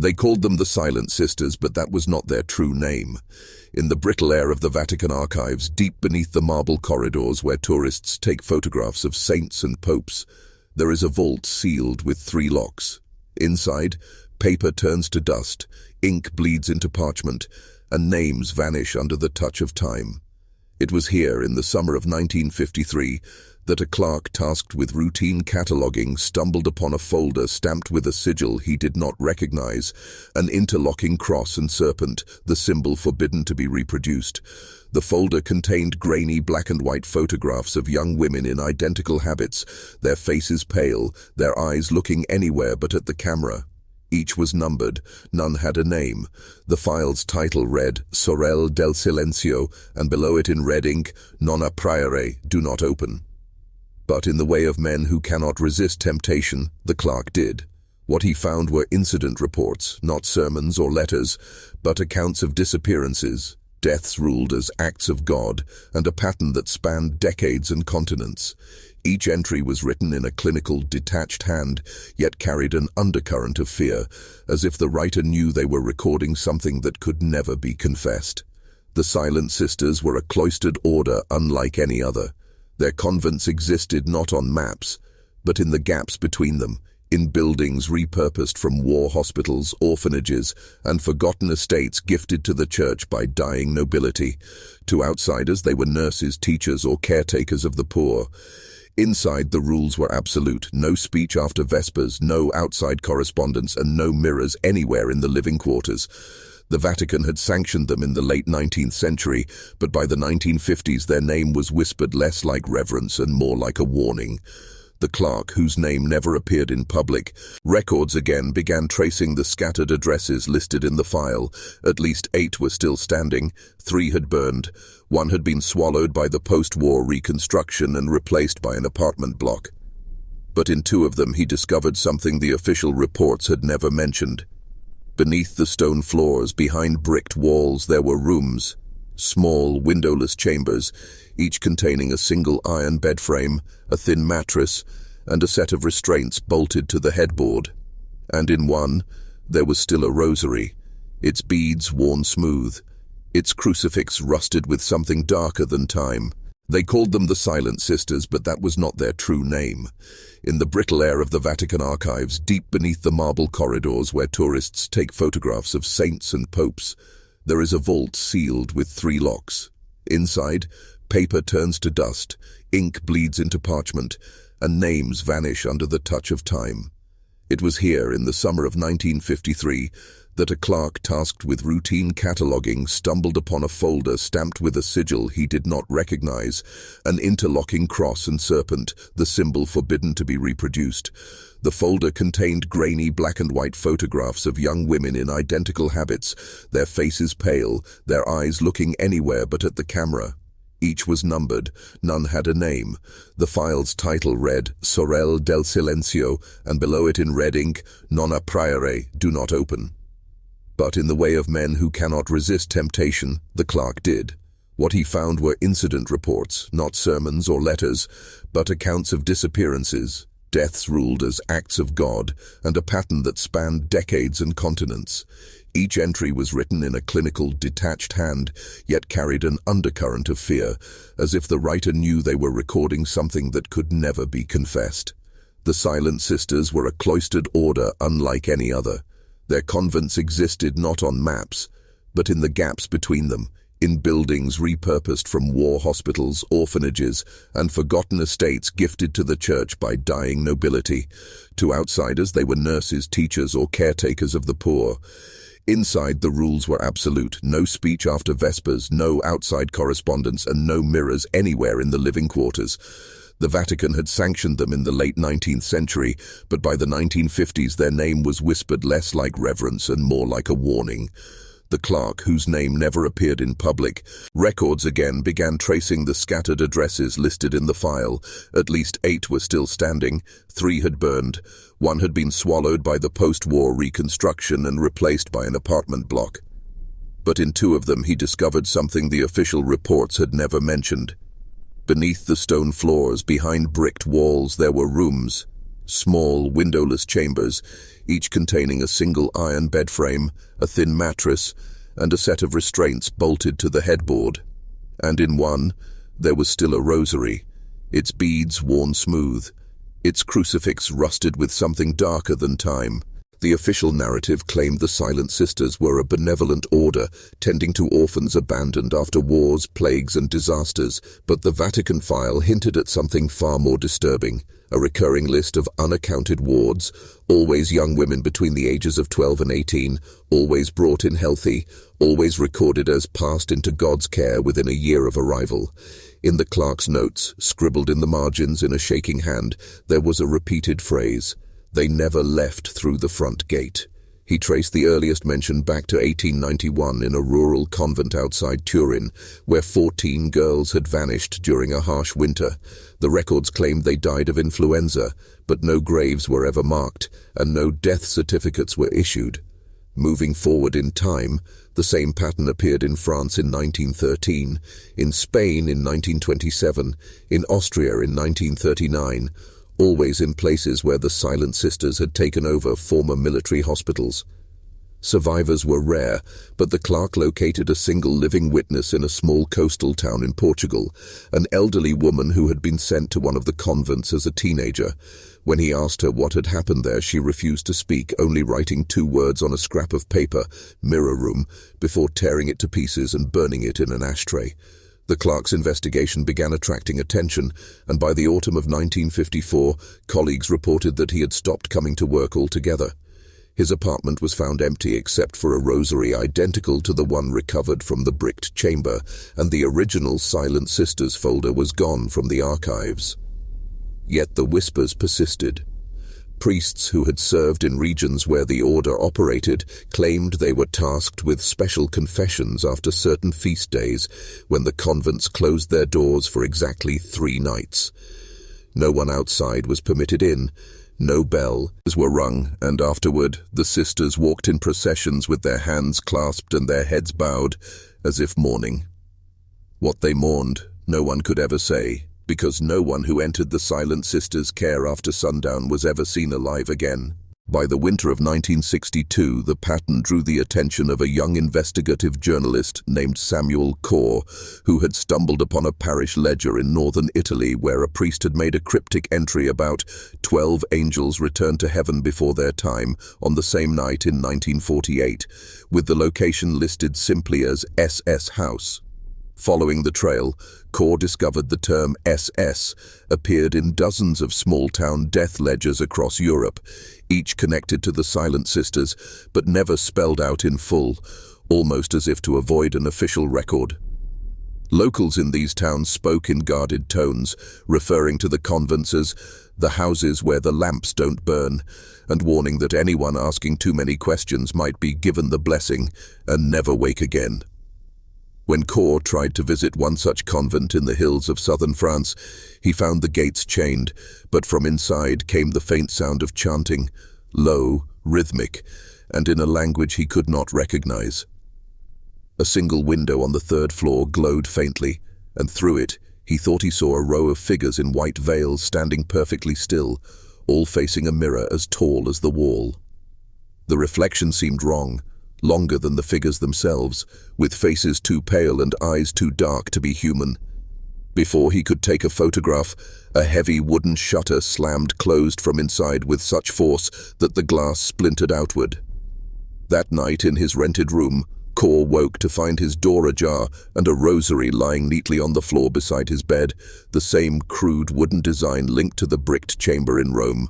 They called them the Silent Sisters, but that was not their true name. In the brittle air of the Vatican Archives, deep beneath the marble corridors where tourists take photographs of saints and popes, there is a vault sealed with 3 locks. Inside, paper turns to dust, ink bleeds into parchment, and names vanish under the touch of time. It was here, in the summer of 1953, that a clerk tasked with routine cataloguing stumbled upon a folder stamped with a sigil he did not recognize, an interlocking cross and serpent, the symbol forbidden to be reproduced. The folder contained grainy black and white photographs of young women in identical habits, their faces pale, their eyes looking anywhere but at the camera. Each was numbered, none had a name. The file's title read, Sorelle del Silencio, and below it in red ink, Non aprire, do not open. But in the way of men who cannot resist temptation, the clerk did. What he found were incident reports, not sermons or letters, but accounts of disappearances, deaths ruled as acts of God, and a pattern that spanned decades and continents. Each entry was written in a clinical, detached hand, yet carried an undercurrent of fear, as if the writer knew they were recording something that could never be confessed. The Silent Sisters were a cloistered order unlike any other. Their convents existed not on maps, but in the gaps between them, in buildings repurposed from war hospitals, orphanages, and forgotten estates gifted to the church by dying nobility. To outsiders, they were nurses, teachers, or caretakers of the poor. Inside, the rules were absolute: no speech after Vespers, no outside correspondence, and no mirrors anywhere in the living quarters. The Vatican had sanctioned them in the late 19th century, but by the 1950s their name was whispered less like reverence and more like a warning. The clerk, whose name never appeared in public, records again began tracing the scattered addresses listed in the file. At least 8 were still standing, 3 had burned, 1 had been swallowed by the post-war reconstruction and replaced by an apartment block. But in 2 of them he discovered something the official reports had never mentioned. Beneath the stone floors, behind bricked walls, there were rooms, small, windowless chambers, each containing a single iron bed frame, a thin mattress, and a set of restraints bolted to the headboard. And in one, there was still a rosary, its beads worn smooth, its crucifix rusted with something darker than time. They called them the Silent Sisters, but that was not their true name. In the brittle air of the Vatican Archives, deep beneath the marble corridors where tourists take photographs of saints and popes, there is a vault sealed with 3 locks. Inside, paper turns to dust, ink bleeds into parchment, and names vanish under the touch of time. It was here, in the summer of 1953, that a clerk tasked with routine cataloguing stumbled upon a folder stamped with a sigil he did not recognize, an interlocking cross and serpent, the symbol forbidden to be reproduced. The folder contained grainy black and white photographs of young women in identical habits, their faces pale, their eyes looking anywhere but at the camera. Each was numbered, none had a name. The file's title read, Sorelle del Silencio, and below it in red ink, Non aprire, do not open. But in the way of men who cannot resist temptation, the clerk did. What he found were incident reports, not sermons or letters, but accounts of disappearances, deaths ruled as acts of God, and a pattern that spanned decades and continents. Each entry was written in a clinical, detached hand, yet carried an undercurrent of fear, as if the writer knew they were recording something that could never be confessed. The Silent Sisters were a cloistered order unlike any other. Their convents existed not on maps, but in the gaps between them, in buildings repurposed from war hospitals, orphanages, and forgotten estates gifted to the church by dying nobility. To outsiders, they were nurses, teachers, or caretakers of the poor. Inside, the rules were absolute: no speech after Vespers, no outside correspondence, and no mirrors anywhere in the living quarters. The Vatican had sanctioned them in the late 19th century, but by the 1950s their name was whispered less like reverence and more like a warning. The clerk, whose name never appeared in public, records again began tracing the scattered addresses listed in the file. At least 8 were still standing, 3 had burned, 1 had been swallowed by the post-war reconstruction and replaced by an apartment block. But in 2 of them he discovered something the official reports had never mentioned. Beneath the stone floors, behind bricked walls, there were rooms, Small, windowless chambers, each containing a single iron bed frame, a thin mattress, and a set of restraints bolted to the headboard. And in one, there was still a rosary, its beads worn smooth, its crucifix rusted with something darker than time. The official narrative claimed the Silent Sisters were a benevolent order, tending to orphans abandoned after wars, plagues, and disasters, but the Vatican file hinted at something far more disturbing: a recurring list of unaccounted wards, always young women between the ages of 12 and 18, always brought in healthy, always recorded as passed into God's care within a year of arrival. In the clerk's notes, scribbled in the margins in a shaking hand, there was a repeated phrase: "They never left through the front gate." He traced the earliest mention back to 1891 in a rural convent outside Turin, where 14 girls had vanished during a harsh winter. The records claimed they died of influenza, but no graves were ever marked, and no death certificates were issued. Moving forward in time, the same pattern appeared in France in 1913, in Spain in 1927, in Austria in 1939, always in places where the Silent Sisters had taken over former military hospitals. Survivors were rare, but the clerk located a single living witness in a small coastal town in Portugal, an elderly woman who had been sent to one of the convents as a teenager. When he asked her what had happened there, she refused to speak, only writing 2 words on a scrap of paper, "mirror room," before tearing it to pieces and burning it in an ashtray. The clerk's investigation began attracting attention, and by the autumn of 1954, colleagues reported that he had stopped coming to work altogether. His apartment was found empty except for a rosary identical to the one recovered from the bricked chamber, and the original Silent Sisters folder was gone from the archives. Yet the whispers persisted. Priests who had served in regions where the order operated claimed they were tasked with special confessions after certain feast days, when the convents closed their doors for exactly 3 nights. No one outside was permitted in, no bells were rung, and afterward the sisters walked in processions with their hands clasped and their heads bowed, as if mourning. What they mourned, no one could ever say, because no one who entered the Silent Sisters' care after sundown was ever seen alive again. By the winter of 1962, the pattern drew the attention of a young investigative journalist named Samuel Corr, who had stumbled upon a parish ledger in northern Italy where a priest had made a cryptic entry about 12 angels returned to heaven before their time on the same night in 1948, with the location listed simply as SS House. Following the trail, Corr discovered the term SS appeared in dozens of small-town death ledgers across Europe, each connected to the Silent Sisters, but never spelled out in full, almost as if to avoid an official record. Locals in these towns spoke in guarded tones, referring to the convents as the houses where the lamps don't burn, and warning that anyone asking too many questions might be given the blessing and never wake again. When Corr tried to visit one such convent in the hills of southern France, he found the gates chained, but from inside came the faint sound of chanting, low, rhythmic, and in a language he could not recognize. A single window on the 3rd floor glowed faintly, and through it he thought he saw a row of figures in white veils standing perfectly still, all facing a mirror as tall as the wall. The reflection seemed wrong, longer than the figures themselves, with faces too pale and eyes too dark to be human. Before he could take a photograph, a heavy wooden shutter slammed closed from inside with such force that the glass splintered outward. That night in his rented room, Corr woke to find his door ajar and a rosary lying neatly on the floor beside his bed, the same crude wooden design linked to the bricked chamber in Rome.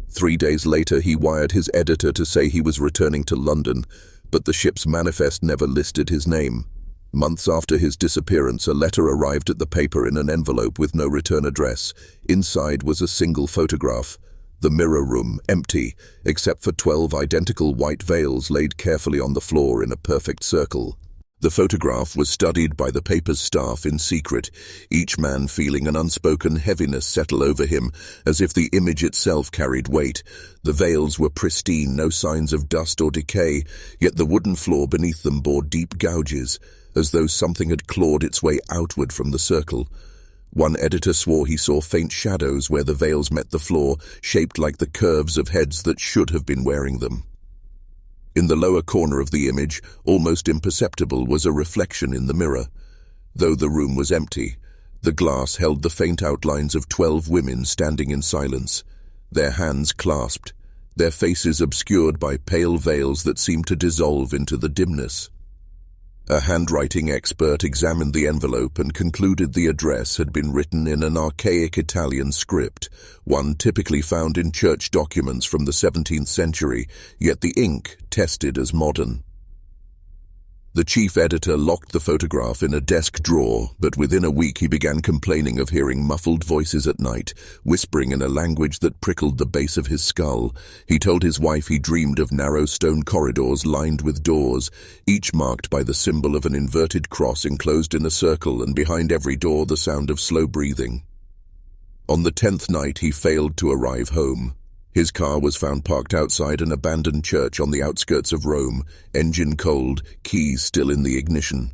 3 days later, he wired his editor to say he was returning to London, but the ship's manifest never listed his name. Months after his disappearance, a letter arrived at the paper in an envelope with no return address. Inside was a single photograph. The mirror room, empty, except for 12 identical white veils laid carefully on the floor in a perfect circle. The photograph was studied by the paper's staff in secret, each man feeling an unspoken heaviness settle over him, as if the image itself carried weight. The veils were pristine, no signs of dust or decay, yet the wooden floor beneath them bore deep gouges, as though something had clawed its way outward from the circle. One editor swore he saw faint shadows where the veils met the floor, shaped like the curves of heads that should have been wearing them. In the lower corner of the image, almost imperceptible, was a reflection in the mirror. Though the room was empty, the glass held the faint outlines of 12 women standing in silence, their hands clasped, their faces obscured by pale veils that seemed to dissolve into the dimness. A handwriting expert examined the envelope and concluded the address had been written in an archaic Italian script, one typically found in church documents from the 17th century, yet the ink tested as modern. The chief editor locked the photograph in a desk drawer, but within a week he began complaining of hearing muffled voices at night, whispering in a language that prickled the base of his skull. He told his wife he dreamed of narrow stone corridors lined with doors, each marked by the symbol of an inverted cross enclosed in a circle, and behind every door the sound of slow breathing. On the 10th night he failed to arrive home. His car was found parked outside an abandoned church on the outskirts of Rome, engine cold, keys still in the ignition.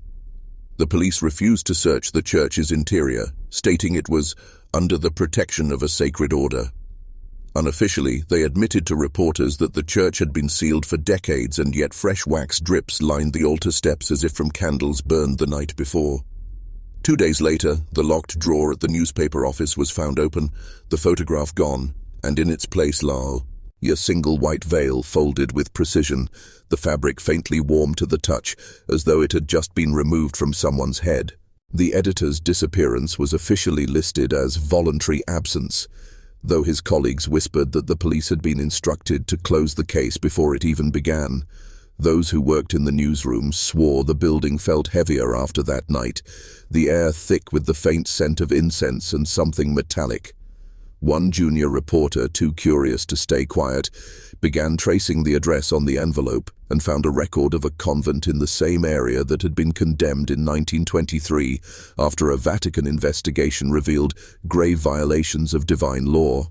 The police refused to search the church's interior, stating it was under the protection of a sacred order. Unofficially, they admitted to reporters that the church had been sealed for decades, and yet fresh wax drips lined the altar steps as if from candles burned the night before. 2 days later, the locked drawer at the newspaper office was found open, the photograph gone, and in its place lay a single white veil folded with precision, the fabric faintly warm to the touch, as though it had just been removed from someone's head. The editor's disappearance was officially listed as voluntary absence, though his colleagues whispered that the police had been instructed to close the case before it even began. Those who worked in the newsroom swore the building felt heavier after that night, the air thick with the faint scent of incense and something metallic. One junior reporter, too curious to stay quiet, began tracing the address on the envelope and found a record of a convent in the same area that had been condemned in 1923 after a Vatican investigation revealed grave violations of divine law.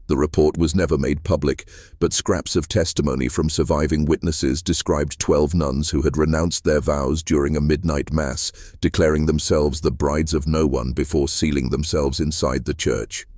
The report was never made public, but scraps of testimony from surviving witnesses described 12 nuns who had renounced their vows during a midnight mass, declaring themselves the brides of no one before sealing themselves inside the church.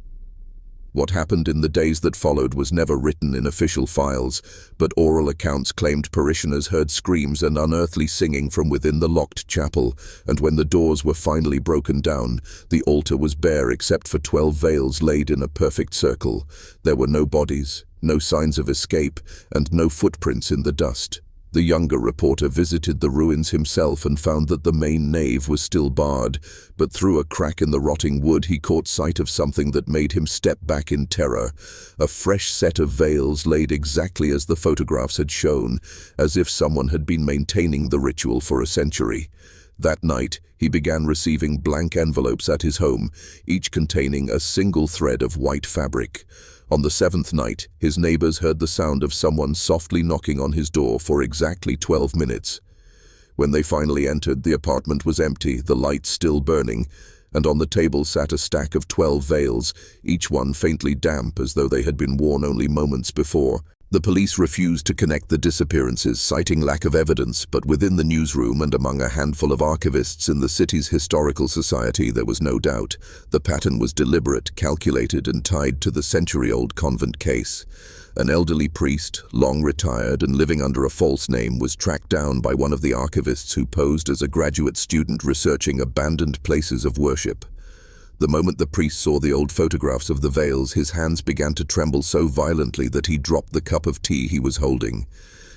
What happened in the days that followed was never written in official files, but oral accounts claimed parishioners heard screams and unearthly singing from within the locked chapel, and when the doors were finally broken down, the altar was bare except for 12 veils laid in a perfect circle. There were no bodies, no signs of escape, and no footprints in the dust. The younger reporter visited the ruins himself and found that the main nave was still barred, but through a crack in the rotting wood he caught sight of something that made him step back in terror. A fresh set of veils laid exactly as the photographs had shown, as if someone had been maintaining the ritual for a century. That night, he began receiving blank envelopes at his home, each containing a single thread of white fabric. On the 7th night, his neighbors heard the sound of someone softly knocking on his door for exactly 12 minutes. When they finally entered, the apartment was empty, the lights still burning, and on the table sat a stack of 12 veils, each one faintly damp as though they had been worn only moments before. The police refused to connect the disappearances, citing lack of evidence, but within the newsroom and among a handful of archivists in the city's historical society there was no doubt. The pattern was deliberate, calculated, and tied to the century-old convent case. An elderly priest, long retired and living under a false name, was tracked down by one of the archivists who posed as a graduate student researching abandoned places of worship. The moment the priest saw the old photographs of the veils, his hands began to tremble so violently that he dropped the cup of tea he was holding.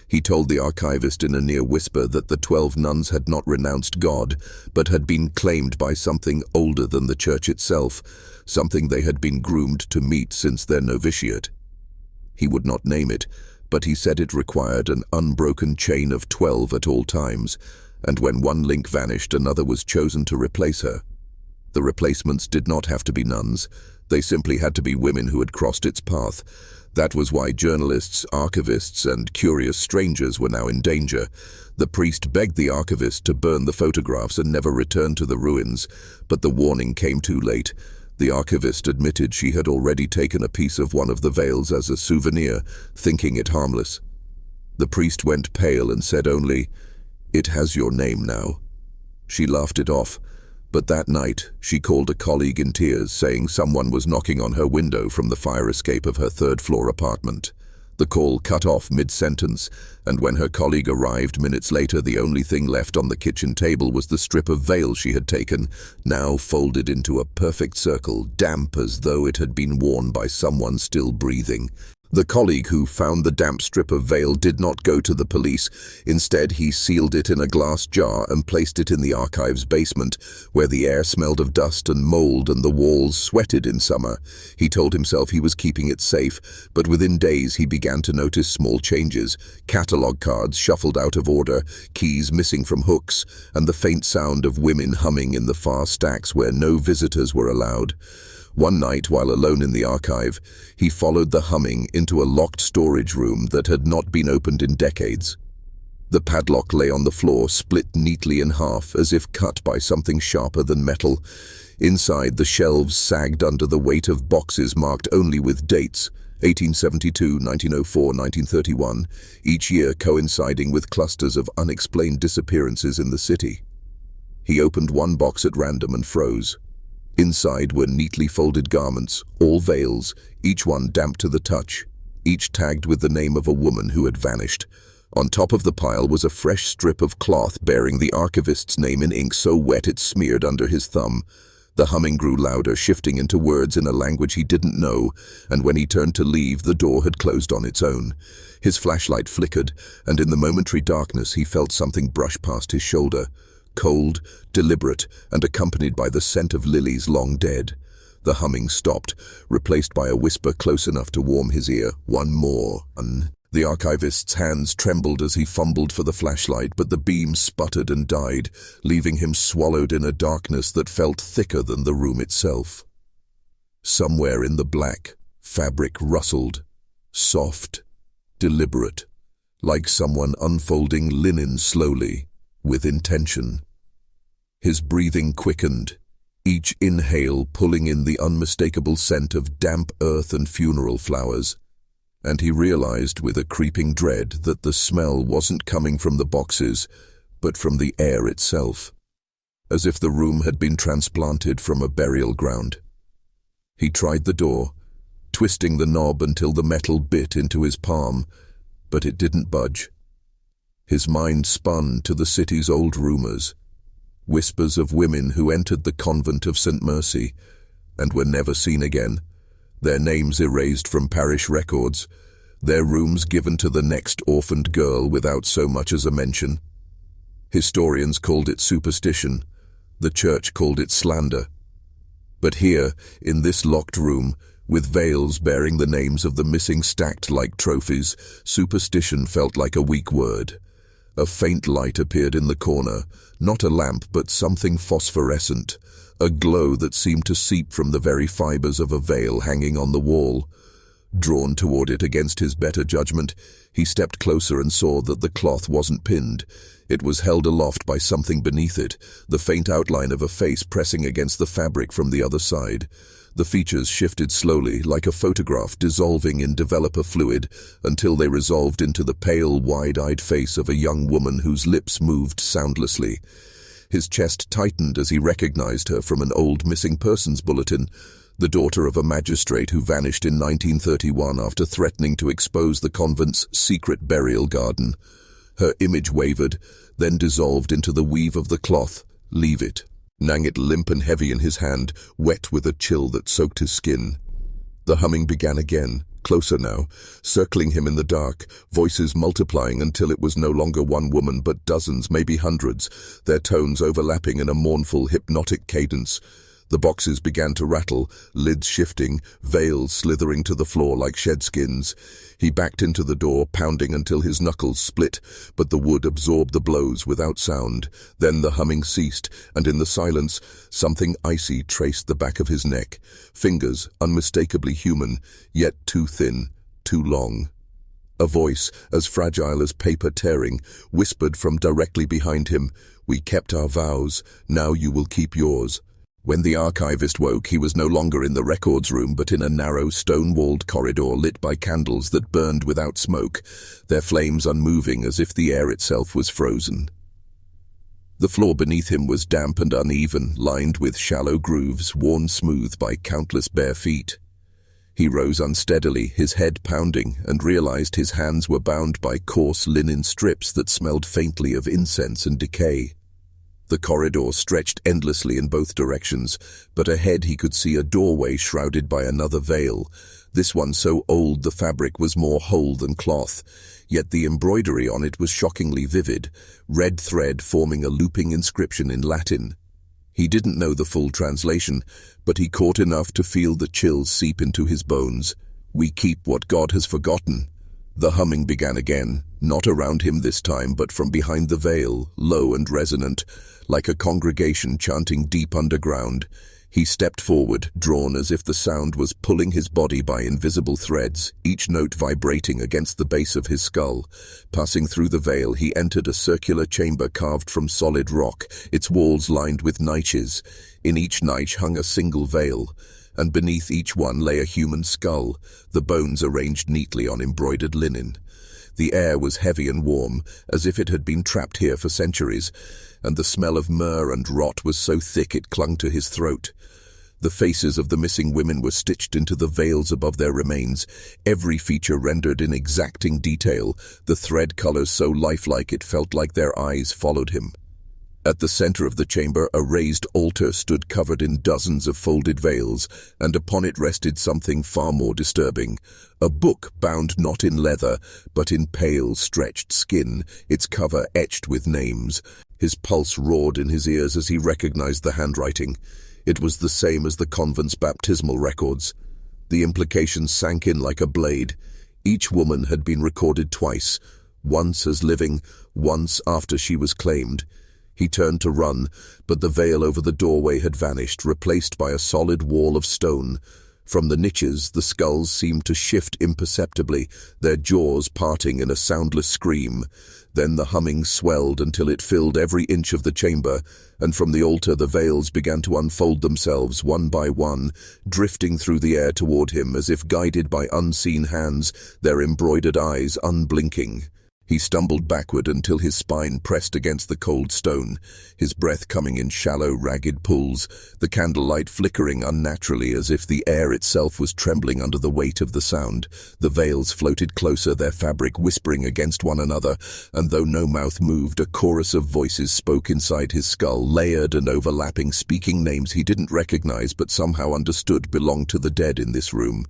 He told the archivist in a near whisper that the 12 nuns had not renounced God, but had been claimed by something older than the church itself, something they had been groomed to meet since their novitiate. He would not name it, but he said it required an unbroken chain of 12 at all times, and when one link vanished, another was chosen to replace her. The replacements did not have to be nuns. They simply had to be women who had crossed its path. That was why journalists, archivists, and curious strangers were now in danger. The priest begged the archivist to burn the photographs and never return to the ruins, but the warning came too late. The archivist admitted she had already taken a piece of one of the veils as a souvenir, thinking it harmless. The priest went pale and said only, "It has your name now." She laughed it off, But that night, she called a colleague in tears, saying someone was knocking on her window from the fire escape of her third-floor apartment. The call cut off mid-sentence, and when her colleague arrived minutes later, the only thing left on the kitchen table was the strip of veil she had taken, now folded into a perfect circle, damp as though it had been worn by someone still breathing. The colleague who found the damp strip of veil did not go to the police. Instead, he sealed it in a glass jar and placed it in the archive's basement, where the air smelled of dust and mold and the walls sweated in summer. He told himself he was keeping it safe, but within days he began to notice small changes: catalogue cards shuffled out of order, keys missing from hooks, and the faint sound of women humming in the far stacks where no visitors were allowed. One night, while alone in the archive, he followed the humming into a locked storage room that had not been opened in decades. The padlock lay on the floor, split neatly in half, as if cut by something sharper than metal. Inside, the shelves sagged under the weight of boxes marked only with dates: 1872, 1904, 1931, each year coinciding with clusters of unexplained disappearances in the city. He opened one box at random and froze. Inside were neatly folded garments, all veils, each one damp to the touch, each tagged with the name of a woman who had vanished. On top of the pile was a fresh strip of cloth bearing the archivist's name in ink so wet it smeared under his thumb. The humming grew louder, shifting into words in a language he didn't know, and when he turned to leave, the door had closed on its own. His flashlight flickered, and in the momentary darkness he felt something brush past his shoulder. Cold, deliberate, and accompanied by the scent of lilies long dead. The humming stopped, replaced by a whisper close enough to warm his ear. One more. The archivist's hands trembled as he fumbled for the flashlight, but the beam sputtered and died, leaving him swallowed in a darkness that felt thicker than the room itself. Somewhere in the black, fabric rustled, soft, deliberate, like someone unfolding linen slowly, with intention. His breathing quickened, each inhale pulling in the unmistakable scent of damp earth and funeral flowers, and he realized with a creeping dread that the smell wasn't coming from the boxes, but from the air itself, as if the room had been transplanted from a burial ground. He tried the door, twisting the knob until the metal bit into his palm, but it didn't budge. His mind spun to the city's old rumors, whispers of women who entered the Convent of St. Mercy and were never seen again, their names erased from parish records, their rooms given to the next orphaned girl without so much as a mention. Historians called it superstition, the church called it slander. But here, in this locked room, with veils bearing the names of the missing stacked like trophies, superstition felt like a weak word. A faint light appeared in the corner, not a lamp but something phosphorescent, a glow that seemed to seep from the very fibers of a veil hanging on the wall. Drawn toward it against his better judgment, he stepped closer and saw that the cloth wasn't pinned. It was held aloft by something beneath it, the faint outline of a face pressing against the fabric from the other side. The features shifted slowly, like a photograph dissolving in developer fluid, until they resolved into the pale, wide-eyed face of a young woman whose lips moved soundlessly. His chest tightened as he recognized her from an old missing persons bulletin, the daughter of a magistrate who vanished in 1931 after threatening to expose the convent's secret burial garden. Her image wavered, then dissolved into the weave of the cloth. "Leave it," Nang it limp and heavy in his hand, wet with a chill that soaked his skin. The humming began again, closer now, circling him in the dark, voices multiplying until it was no longer one woman but dozens, maybe hundreds, their tones overlapping in a mournful, hypnotic cadence. The boxes began to rattle, lids shifting, veils slithering to the floor like shed skins. He backed into the door, pounding until his knuckles split, but the wood absorbed the blows without sound. Then the humming ceased, and in the silence, something icy traced the back of his neck. Fingers, unmistakably human, yet too thin, too long. A voice, as fragile as paper tearing, whispered from directly behind him, "We kept our vows, now you will keep yours." When the archivist woke, he was no longer in the records room, but in a narrow, stone-walled corridor lit by candles that burned without smoke, their flames unmoving as if the air itself was frozen. The floor beneath him was damp and uneven, lined with shallow grooves worn smooth by countless bare feet. He rose unsteadily, his head pounding, and realized his hands were bound by coarse linen strips that smelled faintly of incense and decay. The corridor stretched endlessly in both directions, but ahead he could see a doorway shrouded by another veil, this one so old the fabric was more whole than cloth, yet the embroidery on it was shockingly vivid, red thread forming a looping inscription in Latin. He didn't know the full translation, but he caught enough to feel the chills seep into his bones. "We keep what God has forgotten." The humming began again, not around him this time, but from behind the veil, low and resonant, like a congregation chanting deep underground. He stepped forward, drawn as if the sound was pulling his body by invisible threads, each note vibrating against the base of his skull. Passing through the veil, he entered a circular chamber carved from solid rock, its walls lined with niches. In each niche hung a single veil, and beneath each one lay a human skull, the bones arranged neatly on embroidered linen. The air was heavy and warm, as if it had been trapped here for centuries, and the smell of myrrh and rot was so thick it clung to his throat. The faces of the missing women were stitched into the veils above their remains, every feature rendered in exacting detail, the thread colors so lifelike it felt like their eyes followed him. At the center of the chamber, a raised altar stood covered in dozens of folded veils, and upon it rested something far more disturbing. A book bound not in leather, but in pale, stretched skin, its cover etched with names. His pulse roared in his ears as he recognized the handwriting. It was the same as the convent's baptismal records. The implications sank in like a blade. Each woman had been recorded twice, once as living, once after she was claimed. He turned to run, but the veil over the doorway had vanished, replaced by a solid wall of stone. From the niches, the skulls seemed to shift imperceptibly, their jaws parting in a soundless scream. Then the humming swelled until it filled every inch of the chamber, and from the altar the veils began to unfold themselves one by one, drifting through the air toward him as if guided by unseen hands, their embroidered eyes unblinking. He stumbled backward until his spine pressed against the cold stone, his breath coming in shallow, ragged pulls, the candlelight flickering unnaturally as if the air itself was trembling under the weight of the sound. The veils floated closer, their fabric whispering against one another, and though no mouth moved, a chorus of voices spoke inside his skull, layered and overlapping, speaking names he didn't recognize but somehow understood belonged to the dead in this room.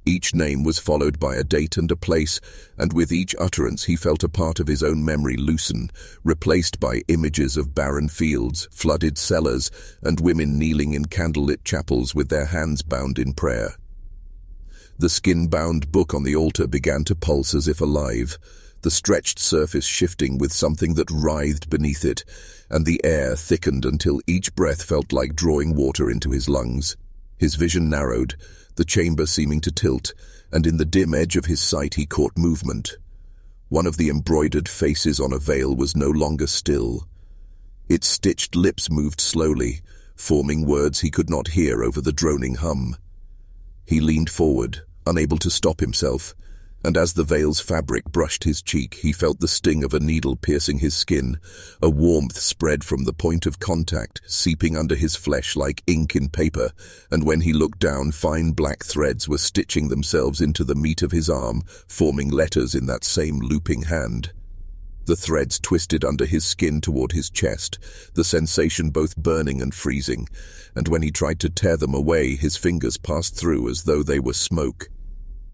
Each name was followed by a date and a place, and with each utterance he felt a part of his own memory loosen, replaced by images of barren fields, flooded cellars, and women kneeling in candlelit chapels with their hands bound in prayer. The skin-bound book on the altar began to pulse as if alive, the stretched surface shifting with something that writhed beneath it, and the air thickened until each breath felt like drawing water into his lungs. His vision narrowed, the chamber seeming to tilt, and in the dim edge of his sight he caught movement. One of the embroidered faces on a veil was no longer still. Its stitched lips moved slowly, forming words he could not hear over the droning hum. He leaned forward, unable to stop himself, and as the veil's fabric brushed his cheek, he felt the sting of a needle piercing his skin. A warmth spread from the point of contact, seeping under his flesh like ink in paper, and when he looked down, fine black threads were stitching themselves into the meat of his arm, forming letters in that same looping hand. The threads twisted under his skin toward his chest, the sensation both burning and freezing, and when he tried to tear them away, his fingers passed through as though they were smoke.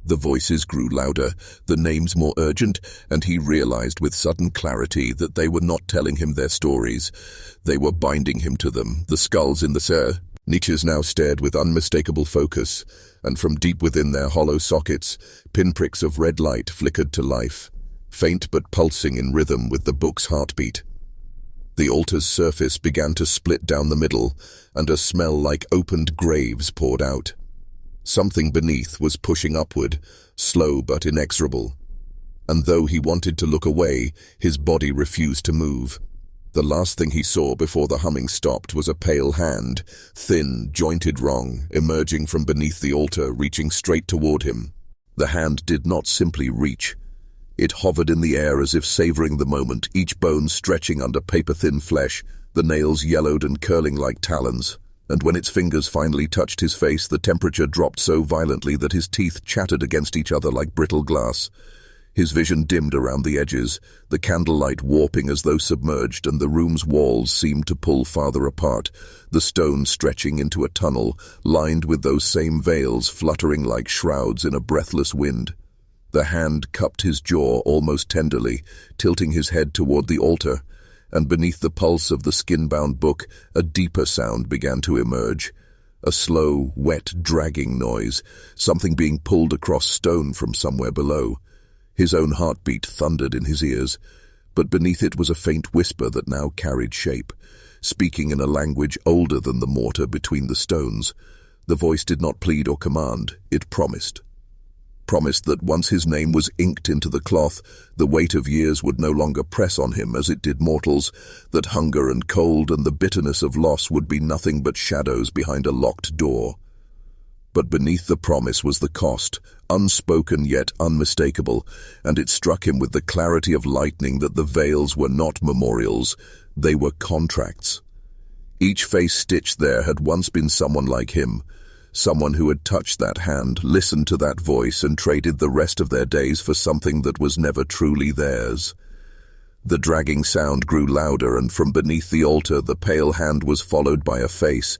The voices grew louder, the names more urgent, and he realized with sudden clarity that they were not telling him their stories. They were binding him to them. The skulls in the niches now stared with unmistakable focus, and from deep within their hollow sockets, pinpricks of red light flickered to life, faint but pulsing in rhythm with the book's heartbeat. The altar's surface began to split down the middle, and a smell like opened graves poured out. Something beneath was pushing upward, slow but inexorable. And though he wanted to look away, his body refused to move. The last thing he saw before the humming stopped was a pale hand, thin, jointed wrong, emerging from beneath the altar, reaching straight toward him. The hand did not simply reach. It hovered in the air as if savoring the moment, each bone stretching under paper-thin flesh, the nails yellowed and curling like talons. And when its fingers finally touched his face, the temperature dropped so violently that his teeth chattered against each other like brittle glass. His vision dimmed around the edges, the candlelight warping as though submerged, and the room's walls seemed to pull farther apart, the stone stretching into a tunnel, lined with those same veils fluttering like shrouds in a breathless wind. The hand cupped his jaw almost tenderly, tilting his head toward the altar, and beneath the pulse of the skin-bound book, a deeper sound began to emerge. A slow, wet, dragging noise, something being pulled across stone from somewhere below. His own heartbeat thundered in his ears, but beneath it was a faint whisper that now carried shape, speaking in a language older than the mortar between the stones. The voice did not plead or command, it promised. Promised that once his name was inked into the cloth, the weight of years would no longer press on him as it did mortals, that hunger and cold and the bitterness of loss would be nothing but shadows behind a locked door. But beneath the promise was the cost, unspoken yet unmistakable, and it struck him with the clarity of lightning that the veils were not memorials, they were contracts. Each face stitched there had once been someone like him, someone who had touched that hand, listened to that voice, and traded the rest of their days for something that was never truly theirs. The dragging sound grew louder, and from beneath the altar the pale hand was followed by a face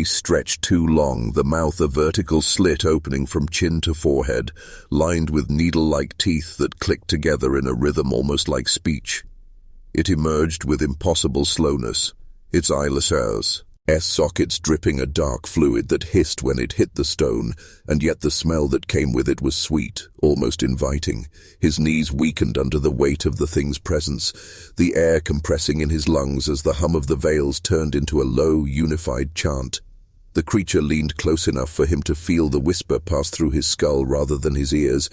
stretched too long, the mouth a vertical slit opening from chin to forehead, lined with needle-like teeth that clicked together in a rhythm almost like speech. It emerged with impossible slowness, its eyeless sockets dripping a dark fluid that hissed when it hit the stone, and yet the smell that came with it was sweet, almost inviting. His knees weakened under the weight of the thing's presence, the air compressing in his lungs as the hum of the veils turned into a low, unified chant. The creature leaned close enough for him to feel the whisper pass through his skull rather than his ears,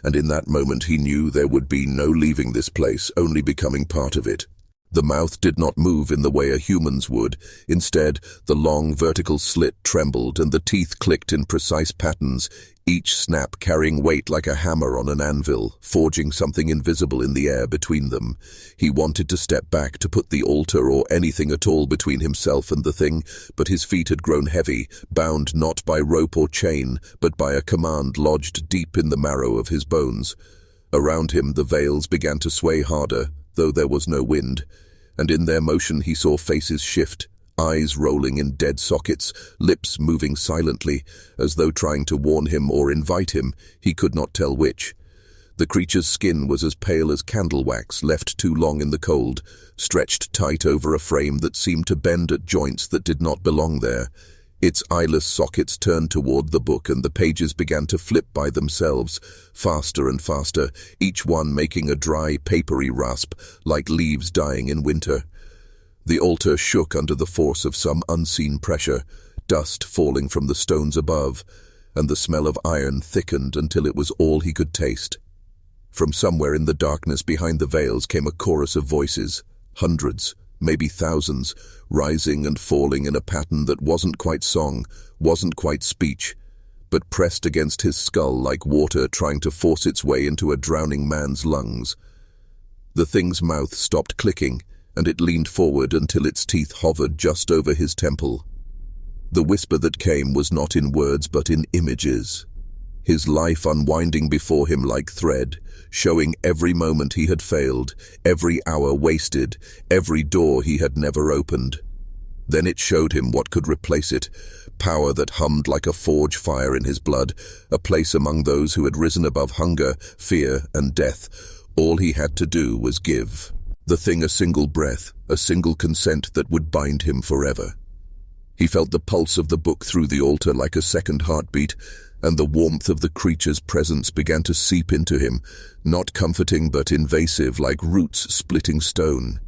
and in that moment he knew there would be no leaving this place, only becoming part of it. The mouth did not move in the way a human's would. Instead, the long vertical slit trembled and the teeth clicked in precise patterns, each snap carrying weight like a hammer on an anvil, forging something invisible in the air between them. He wanted to step back to put the altar or anything at all between himself and the thing, but his feet had grown heavy, bound not by rope or chain, but by a command lodged deep in the marrow of his bones. Around him the veils began to sway harder, though there was no wind, and in their motion he saw faces shift, eyes rolling in dead sockets, lips moving silently, as though trying to warn him or invite him, he could not tell which. The creature's skin was as pale as candle wax left too long in the cold, stretched tight over a frame that seemed to bend at joints that did not belong there. Its eyeless sockets turned toward the book and the pages began to flip by themselves, faster and faster, each one making a dry, papery rasp, like leaves dying in winter. The altar shook under the force of some unseen pressure, dust falling from the stones above, and the smell of iron thickened until it was all he could taste. From somewhere in the darkness behind the veils came a chorus of voices, hundreds, maybe thousands, rising and falling in a pattern that wasn't quite song, wasn't quite speech, but pressed against his skull like water trying to force its way into a drowning man's lungs. The thing's mouth stopped clicking, and it leaned forward until its teeth hovered just over his temple. The whisper that came was not in words but in images, his life unwinding before him like thread, showing every moment he had failed, every hour wasted, every door he had never opened. Then it showed him what could replace it, power that hummed like a forge fire in his blood, a place among those who had risen above hunger, fear, and death. All he had to do was give the thing a single breath, a single consent that would bind him forever. He felt the pulse of the book through the altar like a second heartbeat, and the warmth of the creature's presence began to seep into him, not comforting but invasive like roots splitting stone.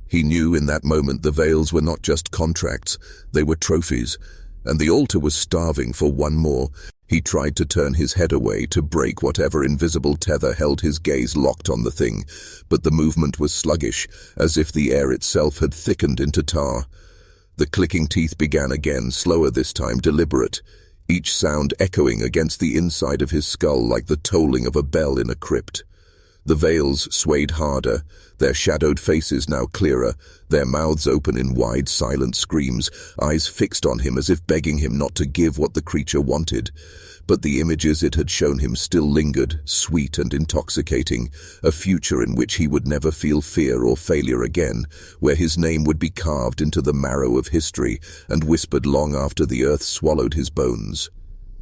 He knew in that moment the veils were not just contracts, they were trophies, and the altar was starving for one more. He tried to turn his head away to break whatever invisible tether held his gaze locked on the thing, but the movement was sluggish, as if the air itself had thickened into tar. The clicking teeth began again, slower this time, deliberate, each sound echoing against the inside of his skull like the tolling of a bell in a crypt. The veils swayed harder, their shadowed faces now clearer, their mouths open in wide, silent screams, eyes fixed on him as if begging him not to give what the creature wanted. But the images it had shown him still lingered, sweet and intoxicating, a future in which he would never feel fear or failure again, where his name would be carved into the marrow of history and whispered long after the earth swallowed his bones.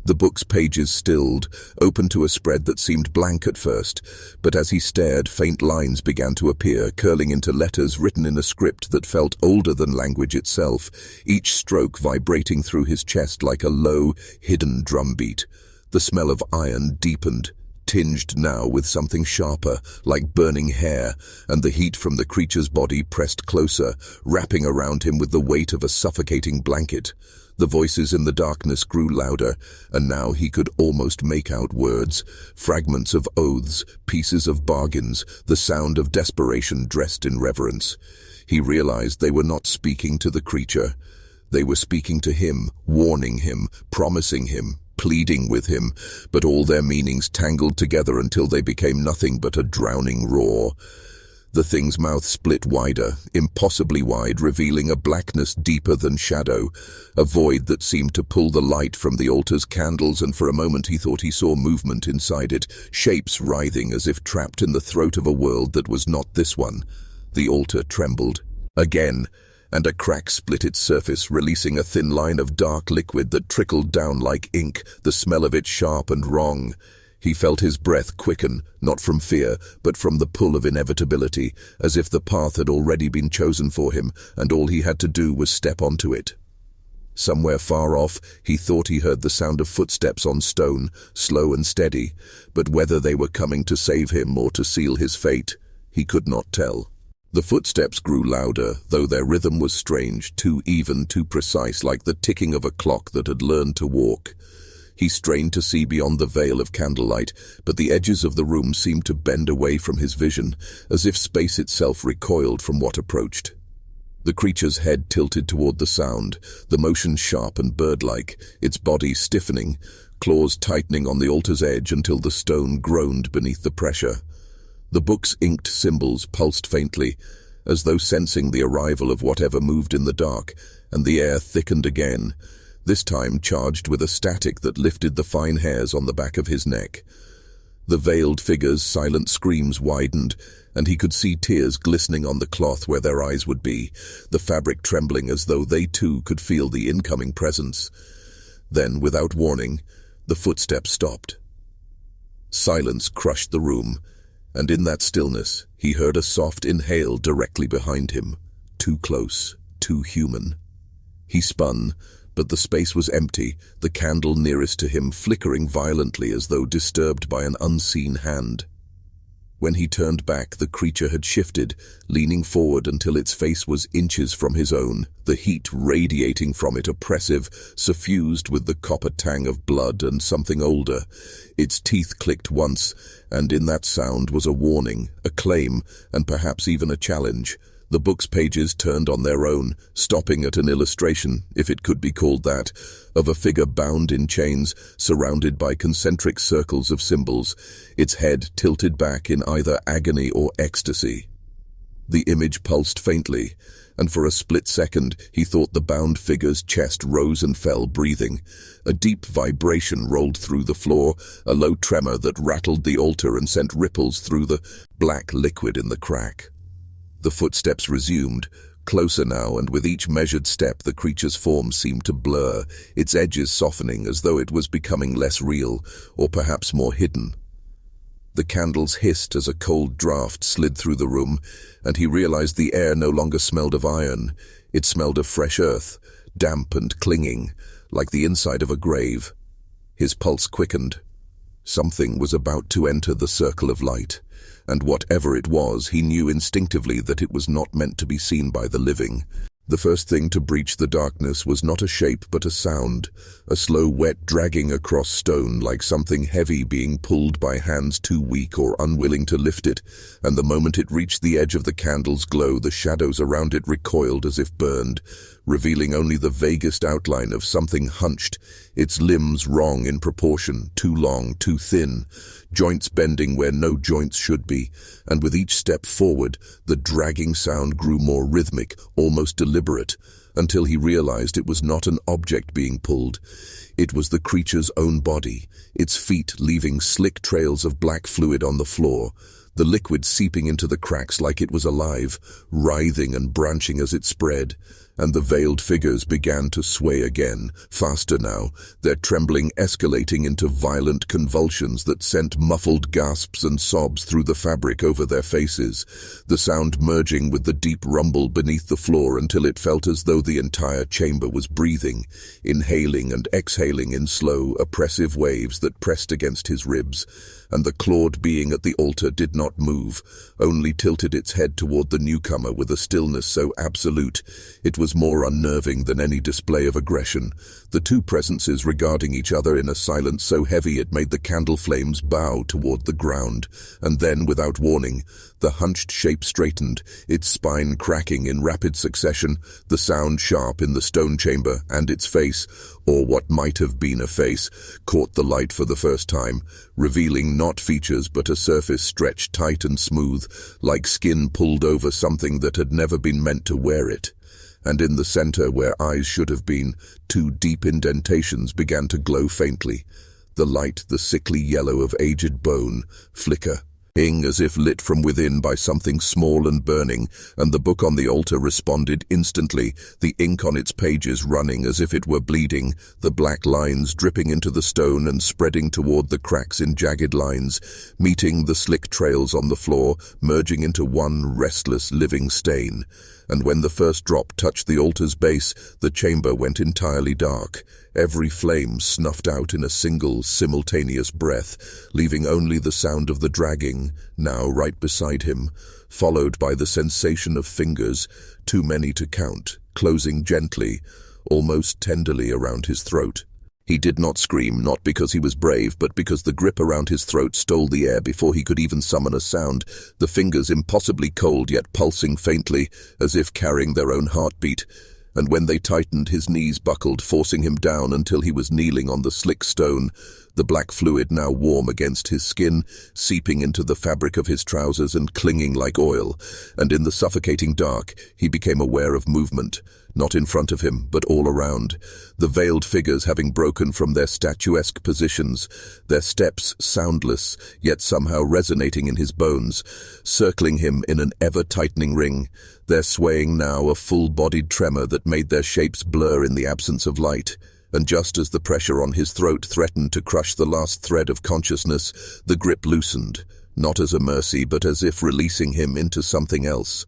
The book's pages stilled, open to a spread that seemed blank at first, but as he stared, faint lines began to appear, curling into letters written in a script that felt older than language itself, each stroke vibrating through his chest like a low, hidden drumbeat. The smell of iron deepened, tinged now with something sharper, like burning hair, and the heat from the creature's body pressed closer, wrapping around him with the weight of a suffocating blanket. The voices in the darkness grew louder, and now he could almost make out words, fragments of oaths, pieces of bargains, the sound of desperation dressed in reverence. He realized they were not speaking to the creature. They were speaking to him, warning him, promising him, pleading with him, but all their meanings tangled together until they became nothing but a drowning roar. The thing's mouth split wider, impossibly wide, revealing a blackness deeper than shadow, a void that seemed to pull the light from the altar's candles, and for a moment he thought he saw movement inside it, shapes writhing as if trapped in the throat of a world that was not this one. The altar trembled. Again, and a crack split its surface, releasing a thin line of dark liquid that trickled down like ink, the smell of it sharp and wrong. He felt his breath quicken, not from fear, but from the pull of inevitability, as if the path had already been chosen for him, and all he had to do was step onto it. Somewhere far off, he thought he heard the sound of footsteps on stone, slow and steady, but whether they were coming to save him or to seal his fate, he could not tell. The footsteps grew louder, though their rhythm was strange, too even, too precise, like the ticking of a clock that had learned to walk. He strained to see beyond the veil of candlelight, but the edges of the room seemed to bend away from his vision, as if space itself recoiled from what approached. The creature's head tilted toward the sound, the motion sharp and bird-like, its body stiffening, claws tightening on the altar's edge until the stone groaned beneath the pressure. The book's inked symbols pulsed faintly, as though sensing the arrival of whatever moved in the dark, and the air thickened again, this time charged with a static that lifted the fine hairs on the back of his neck. The veiled figure's silent screams widened, and he could see tears glistening on the cloth where their eyes would be, the fabric trembling as though they too could feel the incoming presence. Then, without warning, the footsteps stopped. Silence crushed the room, and in that stillness he heard a soft inhale directly behind him, too close, too human. He spun, but the space was empty, the candle nearest to him flickering violently as though disturbed by an unseen hand. When he turned back, the creature had shifted, leaning forward until its face was inches from his own, the heat radiating from it oppressive, suffused with the copper tang of blood and something older. Its teeth clicked once, and in that sound was a warning, a claim, and perhaps even a challenge. The book's pages turned on their own, stopping at an illustration, if it could be called that, of a figure bound in chains, surrounded by concentric circles of symbols, its head tilted back in either agony or ecstasy. The image pulsed faintly, and for a split second he thought the bound figure's chest rose and fell, breathing. A deep vibration rolled through the floor, a low tremor that rattled the altar and sent ripples through the black liquid in the crack. The footsteps resumed, closer now, and with each measured step the creature's form seemed to blur, its edges softening as though it was becoming less real, or perhaps more hidden. The candles hissed as a cold draft slid through the room, and he realized the air no longer smelled of iron. It smelled of fresh earth, damp and clinging, like the inside of a grave. His pulse quickened. Something was about to enter the circle of light, and whatever it was, he knew instinctively that it was not meant to be seen by the living. The first thing to breach the darkness was not a shape but a sound, a slow wet dragging across stone like something heavy being pulled by hands too weak or unwilling to lift it, and the moment it reached the edge of the candle's glow, the shadows around it recoiled as if burned, revealing only the vaguest outline of something hunched, its limbs wrong in proportion, too long, too thin, joints bending where no joints should be, and with each step forward, the dragging sound grew more rhythmic, almost deliberate, until he realized it was not an object being pulled. It was the creature's own body, its feet leaving slick trails of black fluid on the floor, the liquid seeping into the cracks like it was alive, writhing and branching as it spread, and the veiled figures began to sway again, faster now, their trembling escalating into violent convulsions that sent muffled gasps and sobs through the fabric over their faces, the sound merging with the deep rumble beneath the floor until it felt as though the entire chamber was breathing, inhaling and exhaling in slow, oppressive waves that pressed against his ribs, and the clawed being at the altar did not move, only tilted its head toward the newcomer with a stillness so absolute it was more unnerving than any display of aggression, the two presences regarding each other in a silence so heavy it made the candle flames bow toward the ground, and then, without warning, the hunched shape straightened, its spine cracking in rapid succession, the sound sharp in the stone chamber, and its face, or what might have been a face, caught the light for the first time, revealing not features but a surface stretched tight and smooth, like skin pulled over something that had never been meant to wear it. And in the center, where eyes should have been, two deep indentations began to glow faintly. The light, the sickly yellow of aged bone, flicking as if lit from within by something small and burning, and the book on the altar responded instantly, the ink on its pages running as if it were bleeding, the black lines dripping into the stone and spreading toward the cracks in jagged lines, meeting the slick trails on the floor, merging into one restless, living stain. And when the first drop touched the altar's base, the chamber went entirely dark, every flame snuffed out in a single, simultaneous breath, leaving only the sound of the dragging, now right beside him, followed by the sensation of fingers, too many to count, closing gently, almost tenderly around his throat. He did not scream, not because he was brave, but because the grip around his throat stole the air before he could even summon a sound, the fingers impossibly cold yet pulsing faintly, as if carrying their own heartbeat. And when they tightened, his knees buckled, forcing him down until he was kneeling on the slick stone, the black fluid now warm against his skin, seeping into the fabric of his trousers and clinging like oil. And in the suffocating dark, he became aware of movement, not in front of him, but all around, the veiled figures having broken from their statuesque positions, their steps soundless, yet somehow resonating in his bones, circling him in an ever-tightening ring, their swaying now a full-bodied tremor that made their shapes blur in the absence of light. And just as the pressure on his throat threatened to crush the last thread of consciousness, the grip loosened, not as a mercy, but as if releasing him into something else.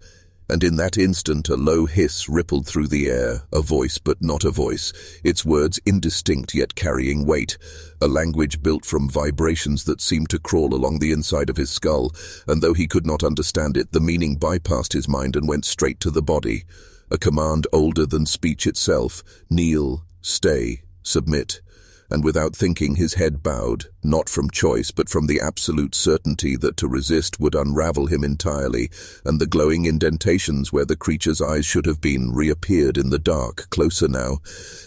And in that instant a low hiss rippled through the air, a voice but not a voice, its words indistinct yet carrying weight, a language built from vibrations that seemed to crawl along the inside of his skull, and though he could not understand it, the meaning bypassed his mind and went straight to the body. A command older than speech itself: kneel, stay, submit. And without thinking, his head bowed, not from choice, but from the absolute certainty that to resist would unravel him entirely, and the glowing indentations where the creature's eyes should have been reappeared in the dark, closer now,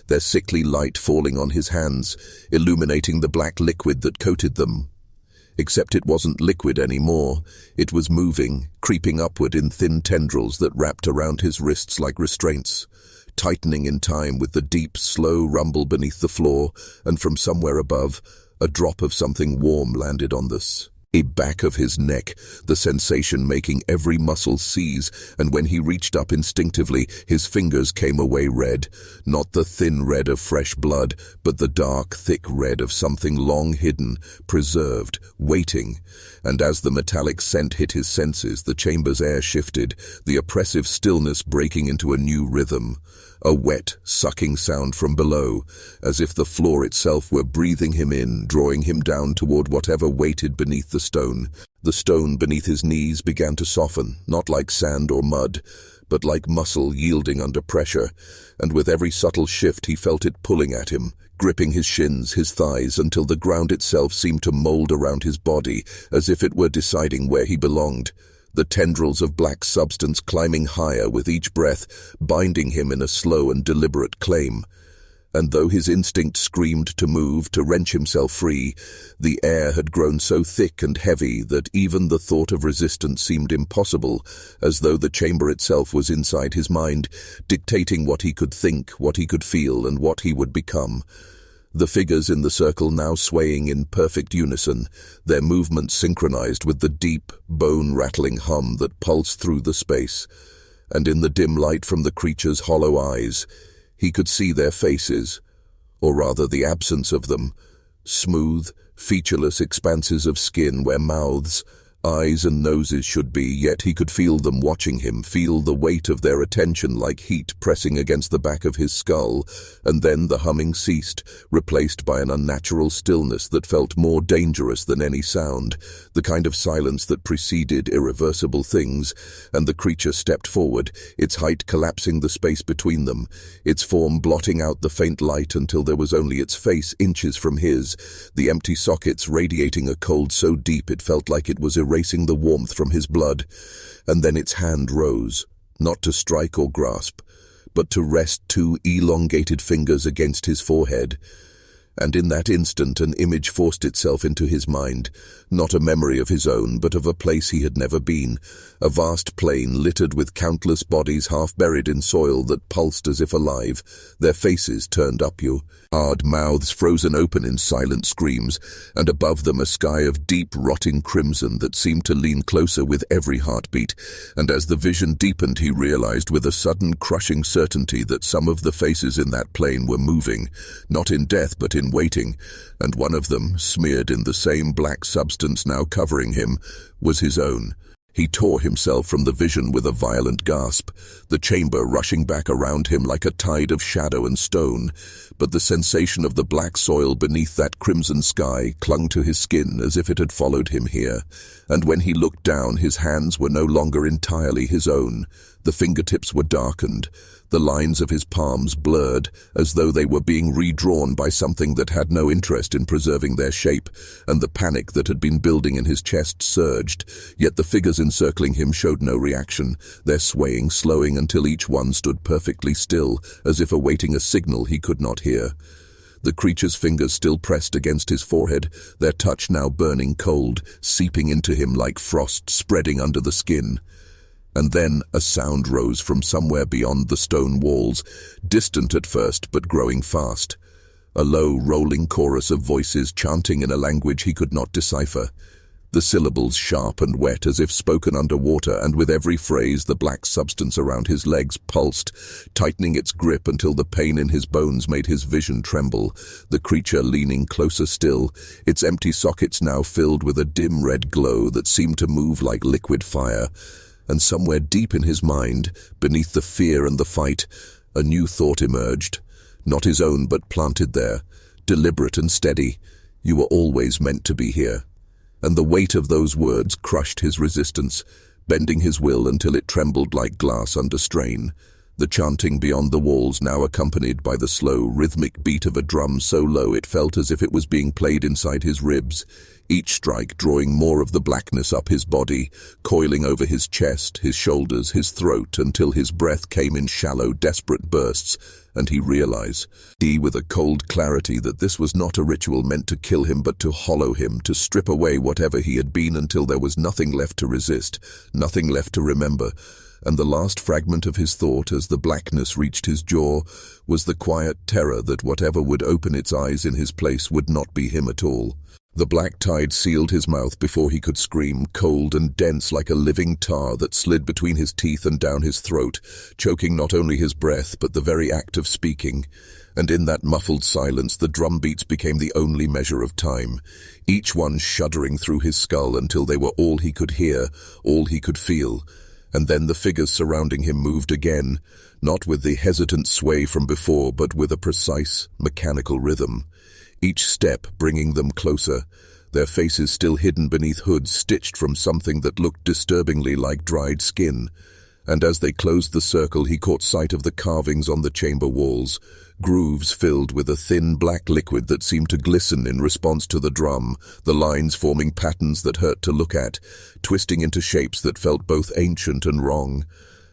their sickly light falling on his hands, illuminating the black liquid that coated them. Except it wasn't liquid anymore. It was moving, creeping upward in thin tendrils that wrapped around his wrists like restraints, tightening in time with the deep, slow rumble beneath the floor, and from somewhere above, a drop of something warm landed on the back of his neck, the sensation making every muscle seize, and when he reached up instinctively, his fingers came away red, not the thin red of fresh blood, but the dark, thick red of something long hidden, preserved, waiting. And as the metallic scent hit his senses, the chamber's air shifted, the oppressive stillness breaking into a new rhythm. A wet, sucking sound from below, as if the floor itself were breathing him in, drawing him down toward whatever waited beneath the stone. The stone beneath his knees began to soften, not like sand or mud, but like muscle yielding under pressure, and with every subtle shift he felt it pulling at him, gripping his shins, his thighs, until the ground itself seemed to mold around his body, as if it were deciding where he belonged. the tendrils of black substance climbing higher with each breath, binding him in a slow and deliberate claim. And though his instinct screamed to move, to wrench himself free, the air had grown so thick and heavy that even the thought of resistance seemed impossible, as though the chamber itself was inside his mind, dictating what he could think, what he could feel, and what he would become. The figures in the circle now swaying in perfect unison, their movements synchronized with the deep, bone-rattling hum that pulsed through the space. And in the dim light from the creatures' hollow eyes, he could see their faces, or rather the absence of them, smooth, featureless expanses of skin where mouths, eyes and noses should be, yet he could feel them watching him, feel the weight of their attention like heat pressing against the back of his skull, and then the humming ceased, replaced by an unnatural stillness that felt more dangerous than any sound, the kind of silence that preceded irreversible things, and the creature stepped forward, its height collapsing the space between them, its form blotting out the faint light until there was only its face inches from his, the empty sockets radiating a cold so deep it felt like it was erasing the warmth from his blood. And then its hand rose, not to strike or grasp, but to rest two elongated fingers against his forehead. And in that instant an image forced itself into his mind, not a memory of his own, but of a place he had never been, a vast plain littered with countless bodies half buried in soil that pulsed as if alive, their faces turned up you, hard mouths frozen open in silent screams, and above them a sky of deep rotting crimson that seemed to lean closer with every heartbeat. And as the vision deepened, he realized with a sudden crushing certainty that some of the faces in that plain were moving, not in death but in waiting, and one of them, smeared in the same black substance now covering him, was his own. He tore himself from the vision with a violent gasp, the chamber rushing back around him like a tide of shadow and stone, but the sensation of the black soil beneath that crimson sky clung to his skin as if it had followed him here, and when he looked down, his hands were no longer entirely his own. The fingertips were darkened, the lines of his palms blurred, as though they were being redrawn by something that had no interest in preserving their shape, and the panic that had been building in his chest surged, yet the figures encircling him showed no reaction, their swaying slowing until each one stood perfectly still, as if awaiting a signal he could not hear. The creature's fingers still pressed against his forehead, their touch now burning cold, seeping into him like frost spreading under the skin. And then a sound rose from somewhere beyond the stone walls, distant at first but growing fast. A low, rolling chorus of voices chanting in a language he could not decipher. The syllables sharp and wet as if spoken underwater, and with every phrase the black substance around his legs pulsed, tightening its grip until the pain in his bones made his vision tremble, the creature leaning closer still, its empty sockets now filled with a dim red glow that seemed to move like liquid fire. And somewhere deep in his mind, beneath the fear and the fight, a new thought emerged, not his own but planted there, deliberate and steady. You were always meant to be here. And the weight of those words crushed his resistance, bending his will until it trembled like glass under strain. The chanting beyond the walls now accompanied by the slow, rhythmic beat of a drum so low it felt as if it was being played inside his ribs, each strike drawing more of the blackness up his body, coiling over his chest, his shoulders, his throat, until his breath came in shallow, desperate bursts, and he realized, with a cold clarity, that this was not a ritual meant to kill him but to hollow him, to strip away whatever he had been until there was nothing left to resist, nothing left to remember. And the last fragment of his thought, as the blackness reached his jaw, was the quiet terror that whatever would open its eyes in his place would not be him at all. The black tide sealed his mouth before he could scream, cold and dense like a living tar that slid between his teeth and down his throat, choking not only his breath but the very act of speaking. And in that muffled silence the drum beats became the only measure of time, each one shuddering through his skull until they were all he could hear, all he could feel. And then the figures surrounding him moved again, not with the hesitant sway from before but with a precise, mechanical rhythm. Each step bringing them closer, their faces still hidden beneath hoods stitched from something that looked disturbingly like dried skin. And as they closed the circle he caught sight of the carvings on the chamber walls, grooves filled with a thin black liquid that seemed to glisten in response to the drum, the lines forming patterns that hurt to look at, twisting into shapes that felt both ancient and wrong.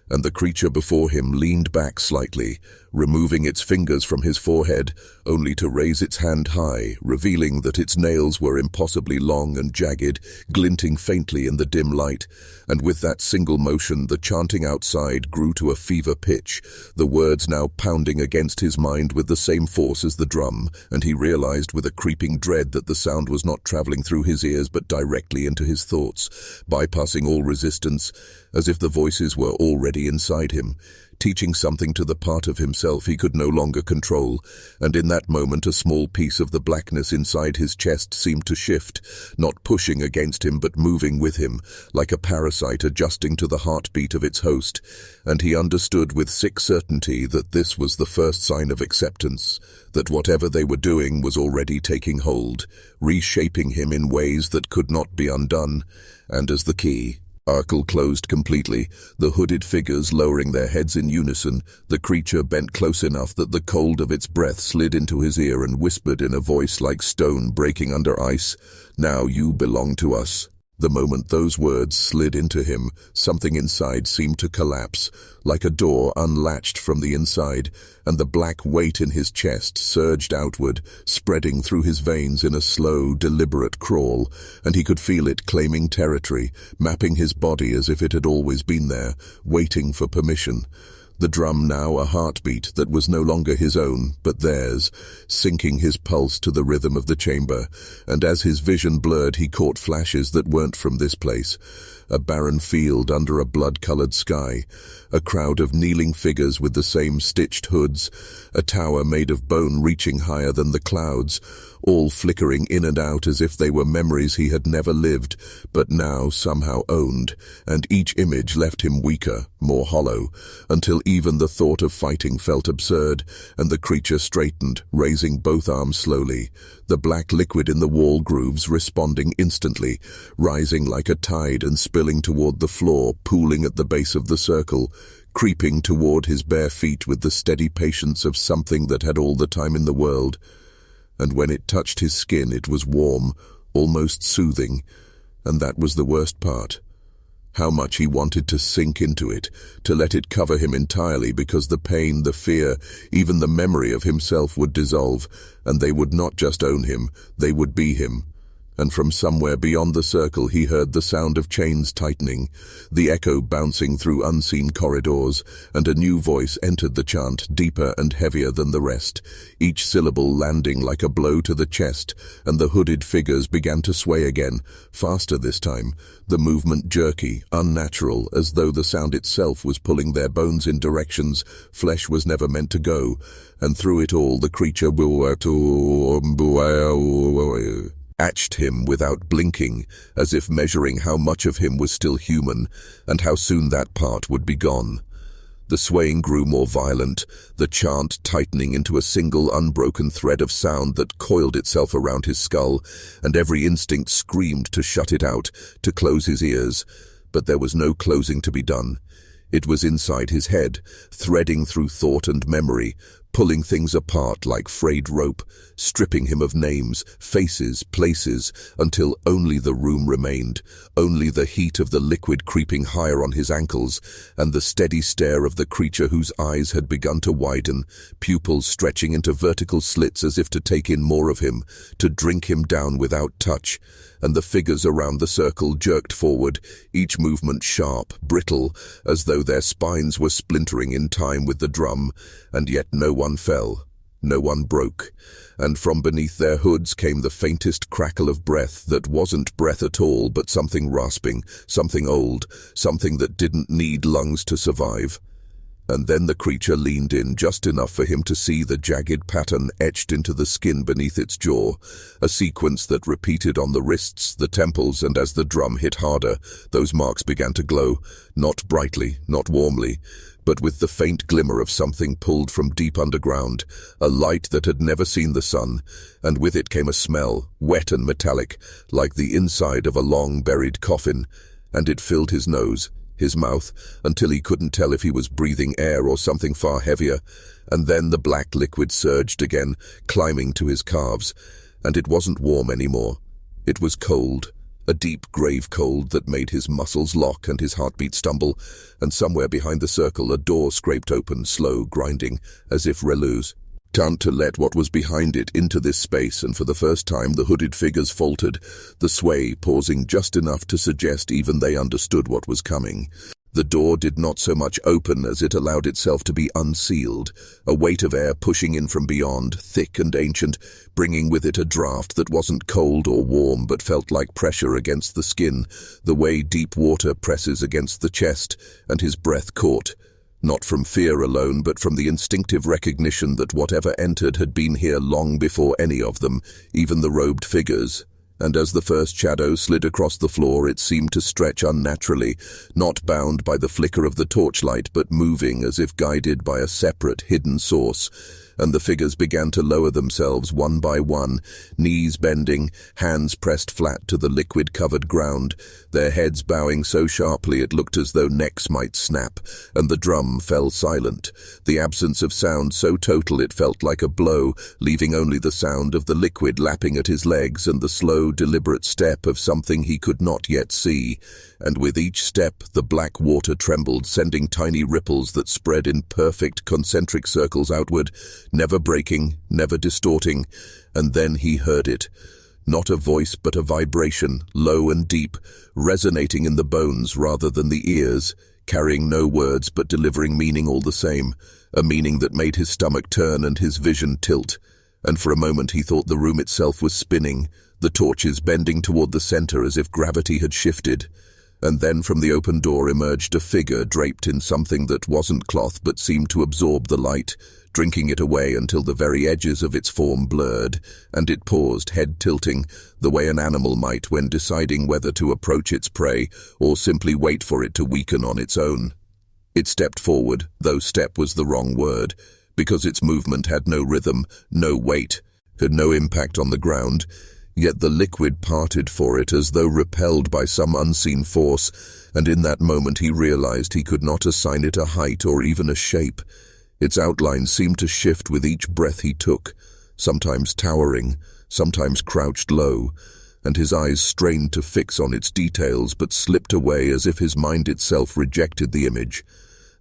And the creature before him leaned back slightly, removing its fingers from his forehead, only to raise its hand high, revealing that its nails were impossibly long and jagged, glinting faintly in the dim light. And with that single motion, the chanting outside grew to a fever pitch, the words now pounding against his mind with the same force as the drum, and he realized with a creeping dread that the sound was not traveling through his ears but directly into his thoughts, bypassing all resistance, as if the voices were already inside him, teaching something to the part of himself he could no longer control. And in that moment a small piece of the blackness inside his chest seemed to shift, not pushing against him but moving with him, like a parasite adjusting to the heartbeat of its host. And he understood with sick certainty that this was the first sign of acceptance, that whatever they were doing was already taking hold, reshaping him in ways that could not be undone. And as the key circle closed completely, the hooded figures lowering their heads in unison, the creature bent close enough that the cold of its breath slid into his ear and whispered in a voice like stone breaking under ice, "Now you belong to us." The moment those words slid into him, something inside seemed to collapse, like a door unlatched from the inside, and the black weight in his chest surged outward, spreading through his veins in a slow, deliberate crawl, and he could feel it claiming territory, mapping his body as if it had always been there, waiting for permission. The drum now a heartbeat that was no longer his own, but theirs, syncing his pulse to the rhythm of the chamber, and as his vision blurred he caught flashes that weren't from this place. A barren field under a blood-colored sky, a crowd of kneeling figures with the same stitched hoods, a tower made of bone reaching higher than the clouds, all flickering in and out as if they were memories he had never lived, but now somehow owned, and each image left him weaker, more hollow, until even the thought of fighting felt absurd, and the creature straightened, raising both arms slowly, the black liquid in the wall grooves responding instantly, rising like a tide and spilling toward the floor, pooling at the base of the circle, creeping toward his bare feet with the steady patience of something that had all the time in the world. And when it touched his skin, it was warm, almost soothing, and that was the worst part. How much he wanted to sink into it, to let it cover him entirely, because the pain, the fear, even the memory of himself would dissolve, and they would not just own him, they would be him. And from somewhere beyond the circle he heard the sound of chains tightening, the echo bouncing through unseen corridors, and a new voice entered the chant, deeper and heavier than the rest, each syllable landing like a blow to the chest, and the hooded figures began to sway again, faster this time, the movement jerky, unnatural, as though the sound itself was pulling their bones in directions flesh was never meant to go, and through it all the creature atched him without blinking, as if measuring how much of him was still human, and how soon that part would be gone. The swaying grew more violent, the chant tightening into a single unbroken thread of sound that coiled itself around his skull, and every instinct screamed to shut it out, to close his ears. But there was no closing to be done. It was inside his head, threading through thought and memory, pulling things apart like frayed rope, stripping him of names, faces, places, until only the room remained, only the heat of the liquid creeping higher on his ankles, and the steady stare of the creature whose eyes had begun to widen, pupils stretching into vertical slits as if to take in more of him, to drink him down without touch, and the figures around the circle jerked forward, each movement sharp, brittle, as though their spines were splintering in time with the drum, and yet no one fell, no one broke, and from beneath their hoods came the faintest crackle of breath that wasn't breath at all, but something rasping, something old, something that didn't need lungs to survive. And then the creature leaned in just enough for him to see the jagged pattern etched into the skin beneath its jaw, a sequence that repeated on the wrists, the temples, and as the drum hit harder, those marks began to glow, not brightly, not warmly, but with the faint glimmer of something pulled from deep underground, a light that had never seen the sun, and with it came a smell, wet and metallic, like the inside of a long-buried coffin, and it filled his nose, his mouth, until he couldn't tell if he was breathing air or something far heavier, And then the black liquid surged again, climbing to his calves, and it wasn't warm anymore. It was cold, a deep grave cold that made his muscles lock and his heartbeat stumble, and somewhere behind the circle a door scraped open, slow, grinding, as if relues. Time to let what was behind it into this space, and for the first time the hooded figures faltered, the sway pausing just enough to suggest even they understood what was coming. The door did not so much open as it allowed itself to be unsealed, a weight of air pushing in from beyond, thick and ancient, bringing with it a draught that wasn't cold or warm but felt like pressure against the skin, the way deep water presses against the chest, and his breath caught. Not from fear alone, but from the instinctive recognition that whatever entered had been here long before any of them, even the robed figures. And as the first shadow slid across the floor, it seemed to stretch unnaturally, not bound by the flicker of the torchlight, but moving as if guided by a separate, hidden source. And the figures began to lower themselves one by one, knees bending, hands pressed flat to the liquid-covered ground, their heads bowing so sharply it looked as though necks might snap, and the drum fell silent, the absence of sound so total it felt like a blow, leaving only the sound of the liquid lapping at his legs and the slow, deliberate step of something he could not yet see. And with each step the black water trembled, sending tiny ripples that spread in perfect concentric circles outward, never breaking, never distorting. And then he heard it. Not a voice but a vibration, low and deep, resonating in the bones rather than the ears, carrying no words but delivering meaning all the same, a meaning that made his stomach turn and his vision tilt. And for a moment he thought the room itself was spinning, the torches bending toward the center as if gravity had shifted. And then from the open door emerged a figure draped in something that wasn't cloth but seemed to absorb the light, drinking it away until the very edges of its form blurred, and it paused, head tilting, the way an animal might when deciding whether to approach its prey or simply wait for it to weaken on its own. It stepped forward, though step was the wrong word, because its movement had no rhythm, no weight, had no impact on the ground. Yet the liquid parted for it as though repelled by some unseen force, and in that moment he realized he could not assign it a height or even a shape. Its outline seemed to shift with each breath he took, sometimes towering, sometimes crouched low, and his eyes strained to fix on its details but slipped away as if his mind itself rejected the image.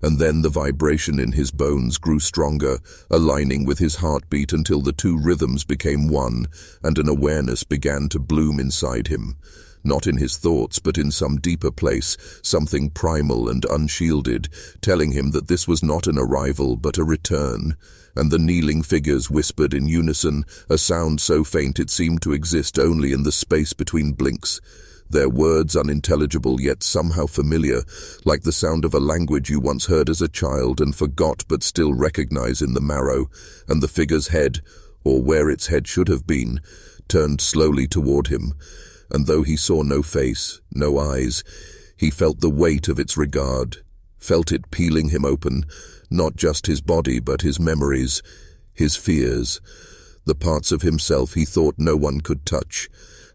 And then the vibration in his bones grew stronger, aligning with his heartbeat until the two rhythms became one, and an awareness began to bloom inside him. Not in his thoughts, but in some deeper place, something primal and unshielded, telling him that this was not an arrival but a return. And the kneeling figures whispered in unison, a sound so faint it seemed to exist only in the space between blinks. Their words unintelligible yet somehow familiar, like the sound of a language you once heard as a child and forgot but still recognize in the marrow. And the figure's head, or where its head should have been, turned slowly toward him. And though he saw no face, no eyes, he felt the weight of its regard, felt it peeling him open, not just his body but his memories, his fears, the parts of himself he thought no one could touch.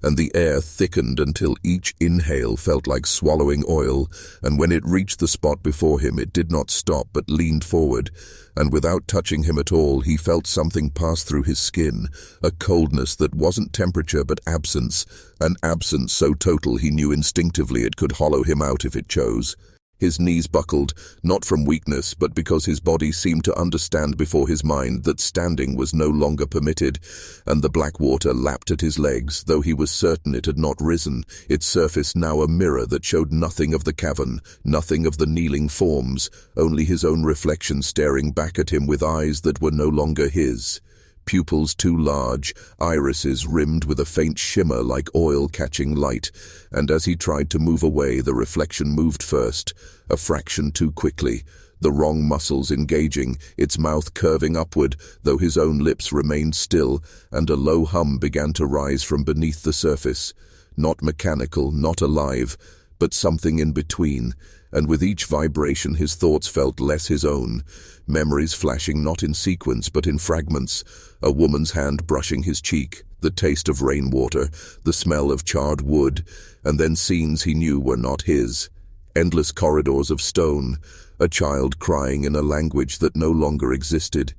And the air thickened until each inhale felt like swallowing oil, and when it reached the spot before him it did not stop but leaned forward, and without touching him at all he felt something pass through his skin, a coldness that wasn't temperature but absence, an absence so total he knew instinctively it could hollow him out if it chose. His knees buckled, not from weakness, but because his body seemed to understand before his mind that standing was no longer permitted, and the black water lapped at his legs, though he was certain it had not risen, its surface now a mirror that showed nothing of the cavern, nothing of the kneeling forms, only his own reflection staring back at him with eyes that were no longer his. Pupils too large, irises rimmed with a faint shimmer like oil catching light, and as he tried to move away the reflection moved first, a fraction too quickly, the wrong muscles engaging, its mouth curving upward, though his own lips remained still, and a low hum began to rise from beneath the surface, not mechanical, not alive, but something in between, and with each vibration his thoughts felt less his own, memories flashing not in sequence but in fragments, a woman's hand brushing his cheek, the taste of rainwater, the smell of charred wood, and then scenes he knew were not his. Endless corridors of stone, a child crying in a language that no longer existed,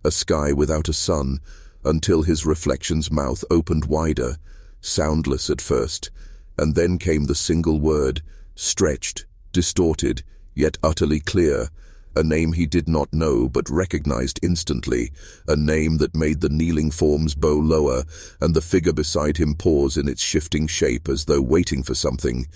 a sky without a sun, until his reflection's mouth opened wider, soundless at first, and then came the single word, stretched, distorted, yet utterly clear, a name he did not know but recognized instantly, a name that made the kneeling forms bow lower and the figure beside him pause in its shifting shape as though waiting for something.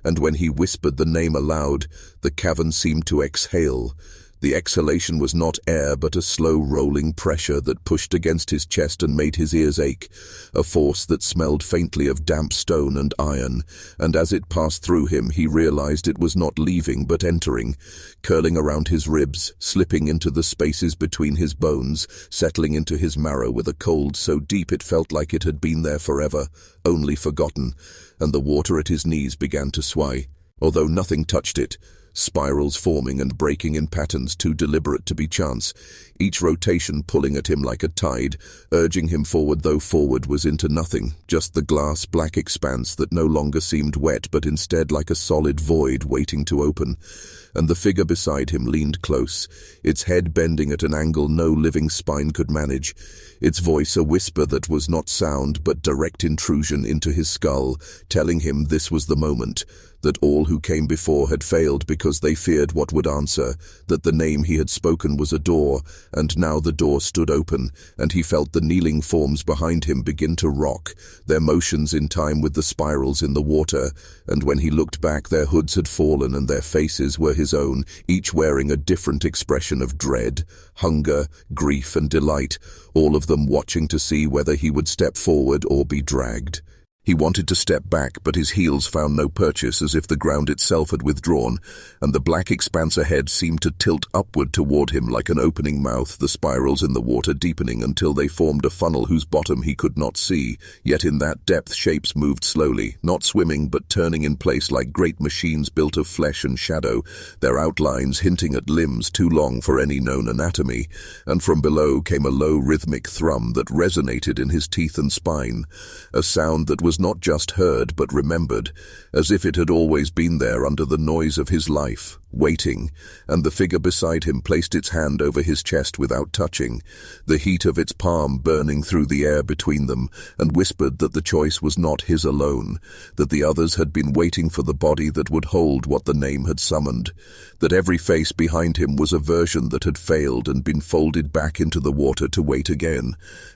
And when he whispered the name aloud, the cavern seemed to exhale. The exhalation was not air but a slow rolling pressure that pushed against his chest and made his ears ache, a force that smelled faintly of damp stone and iron, and as it passed through him he realized it was not leaving but entering, curling around his ribs, slipping into the spaces between his bones, settling into his marrow with a cold so deep it felt like it had been there forever, only forgotten, and the water at his knees began to sway, although nothing touched it. Spirals forming and breaking in patterns too deliberate to be chance, each rotation pulling at him like a tide, urging him forward though forward was into nothing, just the glass black expanse that no longer seemed wet but instead like a solid void waiting to open. And the figure beside him leaned close, its head bending at an angle no living spine could manage, its voice a whisper that was not sound but direct intrusion into his skull, telling him this was the moment, that all who came before had failed because they feared what would answer, that the name he had spoken was a door, and now the door stood open, and he felt the kneeling forms behind him begin to rock, their motions in time with the spirals in the water, and when he looked back their hoods had fallen and their faces were his own, each wearing a different expression of dread, hunger, grief and delight, all of them watching to see whether he would step forward or be dragged. He wanted to step back, but his heels found no purchase, as if the ground itself had withdrawn, and the black expanse ahead seemed to tilt upward toward him like an opening mouth, the spirals in the water deepening until they formed a funnel whose bottom he could not see, yet in that depth shapes moved slowly, not swimming but turning in place like great machines built of flesh and shadow, their outlines hinting at limbs too long for any known anatomy, and from below came a low rhythmic thrum that resonated in his teeth and spine, a sound that was not just heard but remembered, as if it had always been there under the noise of his life, waiting, and the figure beside him placed its hand over his chest without touching, the heat of its palm burning through the air between them, and whispered that the choice was not his alone, that the others had been waiting for the body that would hold what the name had summoned, that every face behind him was a version that had failed and been folded back into the water to wait again,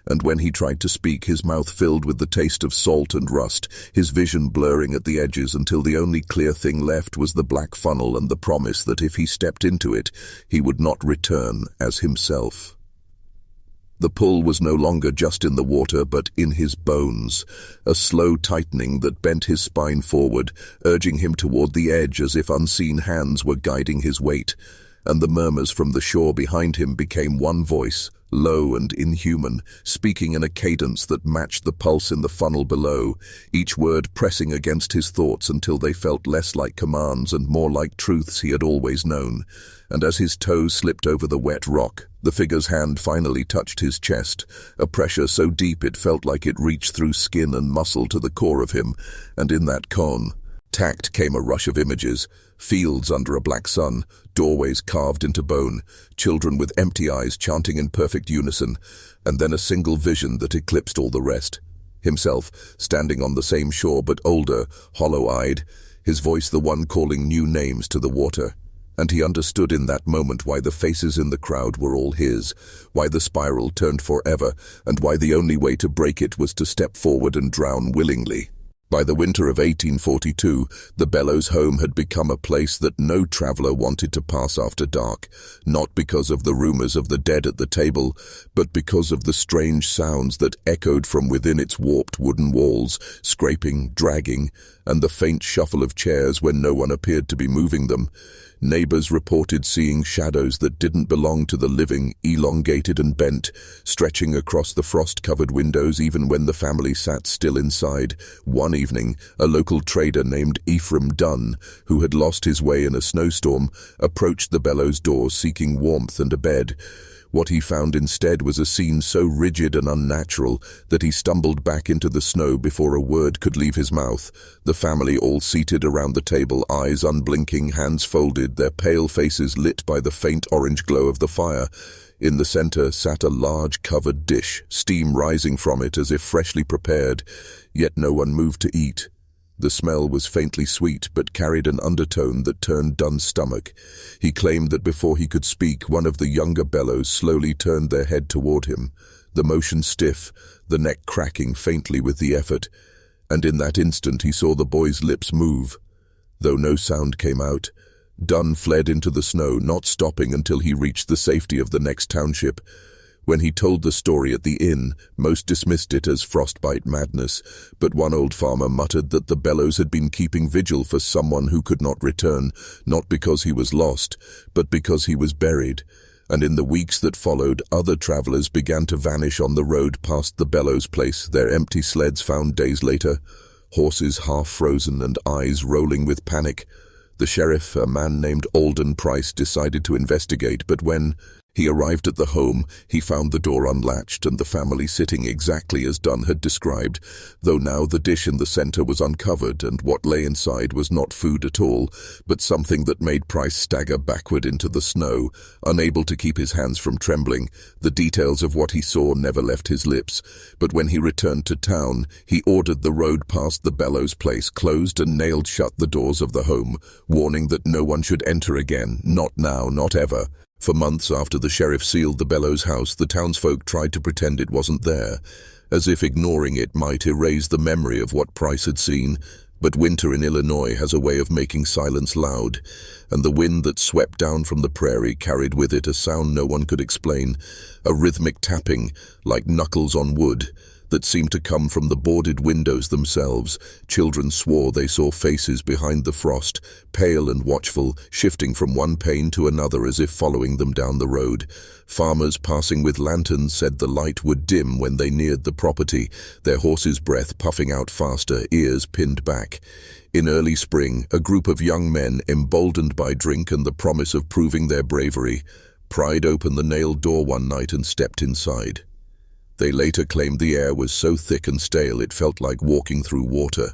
and when he tried to speak his mouth filled with the taste of salt and rust, his vision blurring at the edges until the only clear thing left was the black funnel and the promise that if he stepped into it, he would not return as himself. The pull was no longer just in the water, but in his bones, a slow tightening that bent his spine forward, urging him toward the edge as if unseen hands were guiding his weight, and the murmurs from the shore behind him became one voice, low and inhuman, speaking in a cadence that matched the pulse in the funnel below, each word pressing against his thoughts until they felt less like commands and more like truths he had always known. And as his toes slipped over the wet rock, the figure's hand finally touched his chest, a pressure so deep it felt like it reached through skin and muscle to the core of him, and in that contact came a rush of images, fields under a black sun, doorways carved into bone, children with empty eyes chanting in perfect unison, and then a single vision that eclipsed all the rest. Himself, standing on the same shore but older, hollow-eyed, his voice the one calling new names to the water. And he understood in that moment why the faces in the crowd were all his, why the spiral turned forever, and why the only way to break it was to step forward and drown willingly. By the winter of 1842, the Bellows home had become a place that no traveller wanted to pass after dark, not because of the rumours of the dead at the table, but because of the strange sounds that echoed from within its warped wooden walls, scraping, dragging, and the faint shuffle of chairs when no one appeared to be moving them. Neighbours reported seeing shadows that didn't belong to the living, elongated and bent, stretching across the frost-covered windows even when the family sat still inside. One evening, a local trader named Ephraim Dunn, who had lost his way in a snowstorm, approached the Bellows door seeking warmth and a bed. What he found instead was a scene so rigid and unnatural that he stumbled back into the snow before a word could leave his mouth. The family all seated around the table, eyes unblinking, hands folded, their pale faces lit by the faint orange glow of the fire. In the center sat a large covered dish, steam rising from it as if freshly prepared, yet no one moved to eat. The smell was faintly sweet, but carried an undertone that turned Dunn's stomach. He claimed that before he could speak, one of the younger Bellows slowly turned their head toward him, the motion stiff, the neck cracking faintly with the effort, and in that instant he saw the boy's lips move. Though no sound came out, Dunn fled into the snow, not stopping until he reached the safety of the next township. When he told the story at the inn, most dismissed it as frostbite madness, but one old farmer muttered that the Bellows had been keeping vigil for someone who could not return, not because he was lost, but because he was buried. And in the weeks that followed, other travelers began to vanish on the road past the Bellows place, their empty sleds found days later, horses half frozen and eyes rolling with panic. The sheriff, a man named Alden Price, decided to investigate, but when he arrived at the home, he found the door unlatched and the family sitting exactly as Dunn had described, though now the dish in the center was uncovered and what lay inside was not food at all, but something that made Price stagger backward into the snow, unable to keep his hands from trembling. The details of what he saw never left his lips, but when he returned to town, he ordered the road past the Bellows place closed and nailed shut the doors of the home, warning that no one should enter again, not now, not ever. For months after the sheriff sealed the Bellows house, the townsfolk tried to pretend it wasn't there, as if ignoring it might erase the memory of what Price had seen. But winter in Illinois has a way of making silence loud, and the wind that swept down from the prairie carried with it a sound no one could explain, a rhythmic tapping, like knuckles on wood, that seemed to come from the boarded windows themselves. Children swore they saw faces behind the frost, pale and watchful, shifting from one pane to another as if following them down the road. Farmers passing with lanterns said the light would dim when they neared the property, their horses' breath puffing out faster, ears pinned back. In early spring, a group of young men, emboldened by drink and the promise of proving their bravery, pried open the nailed door one night and stepped inside. They later claimed the air was so thick and stale it felt like walking through water.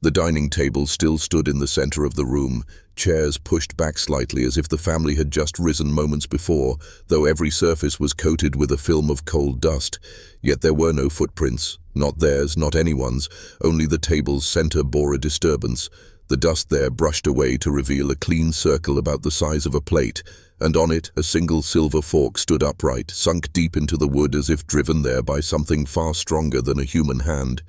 The dining table still stood in the center of the room, chairs pushed back slightly as if the family had just risen moments before, though every surface was coated with a film of cold dust. Yet there were no footprints, not theirs, not anyone's, only the table's center bore a disturbance. The dust there brushed away to reveal a clean circle about the size of a plate, and on it a single silver fork stood upright, sunk deep into the wood as if driven there by something far stronger than a human hand.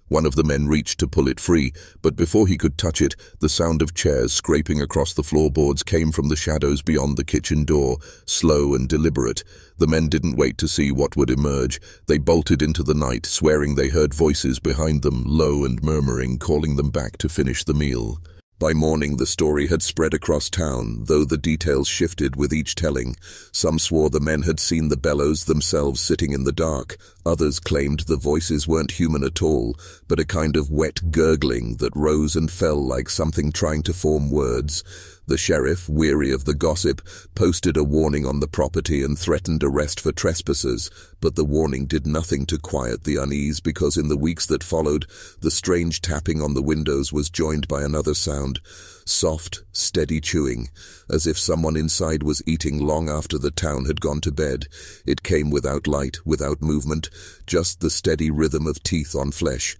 One of the men reached to pull it free, but before he could touch it, the sound of chairs scraping across the floorboards came from the shadows beyond the kitchen door, slow and deliberate. The men didn't wait to see what would emerge. They bolted into the night, swearing they heard voices behind them, low and murmuring, calling them back to finish the meal. By morning, the story had spread across town, though the details shifted with each telling. Some swore the men had seen the Bellows themselves sitting in the dark. Others claimed the voices weren't human at all, but a kind of wet gurgling that rose and fell like something trying to form words. The sheriff, weary of the gossip, posted a warning on the property and threatened arrest for trespassers, but the warning did nothing to quiet the unease because in the weeks that followed, the strange tapping on the windows was joined by another sound, soft, steady chewing, as if someone inside was eating long after the town had gone to bed. It came without light, without movement, just the steady rhythm of teeth on flesh.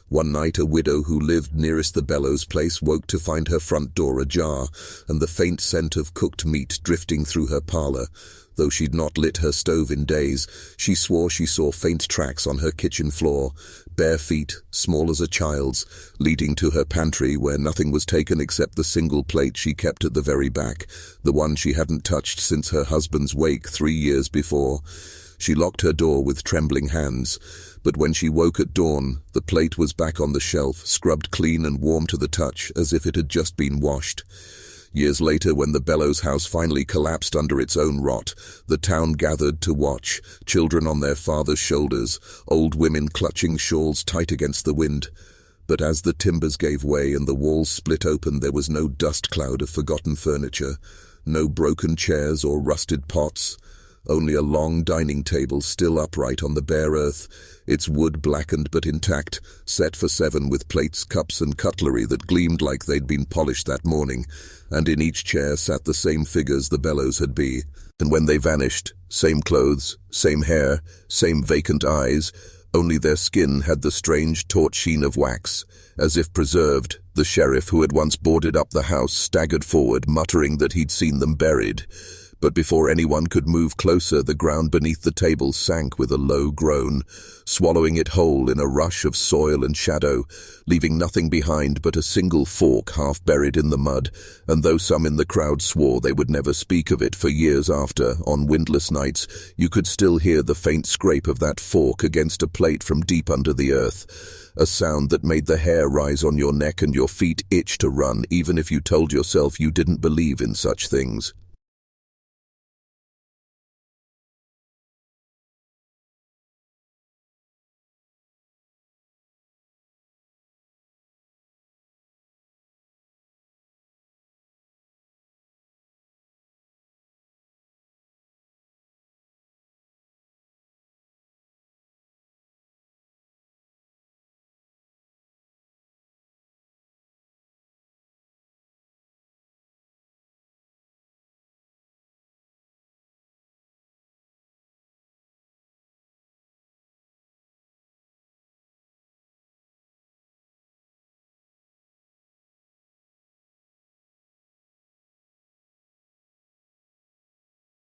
One night, a widow who lived nearest the Bellows place woke to find her front door ajar and the faint scent of cooked meat drifting through her parlor. Though she'd not lit her stove in days, she swore she saw faint tracks on her kitchen floor, bare feet, small as a child's, leading to her pantry where nothing was taken except the single plate she kept at the very back, the one she hadn't touched since her husband's wake 3 years before. She locked her door with trembling hands, but when she woke at dawn, the plate was back on the shelf, scrubbed clean and warm to the touch, as if it had just been washed. Years later, when the Bellows house finally collapsed under its own rot, the town gathered to watch, children on their fathers' shoulders, old women clutching shawls tight against the wind. But as the timbers gave way and the walls split open, there was no dust cloud of forgotten furniture, no broken chairs or rusted pots. only a long dining table still upright on the bare earth, its wood blackened but intact, set for 7 with plates, cups and cutlery that gleamed like they'd been polished that morning, and in each chair sat the same figures the bellows had been. And when they vanished, same clothes, same hair, same vacant eyes, only their skin had the strange taut sheen of wax, as if preserved. The sheriff who had once boarded up the house staggered forward, muttering that he'd seen them buried. But before anyone could move closer, the ground beneath the table sank with a low groan, swallowing it whole in a rush of soil and shadow, leaving nothing behind but a single fork half buried in the mud, and though some in the crowd swore they would never speak of it for years after, on windless nights, you could still hear the faint scrape of that fork against a plate from deep under the earth, a sound that made the hair rise on your neck and your feet itch to run, even if you told yourself you didn't believe in such things.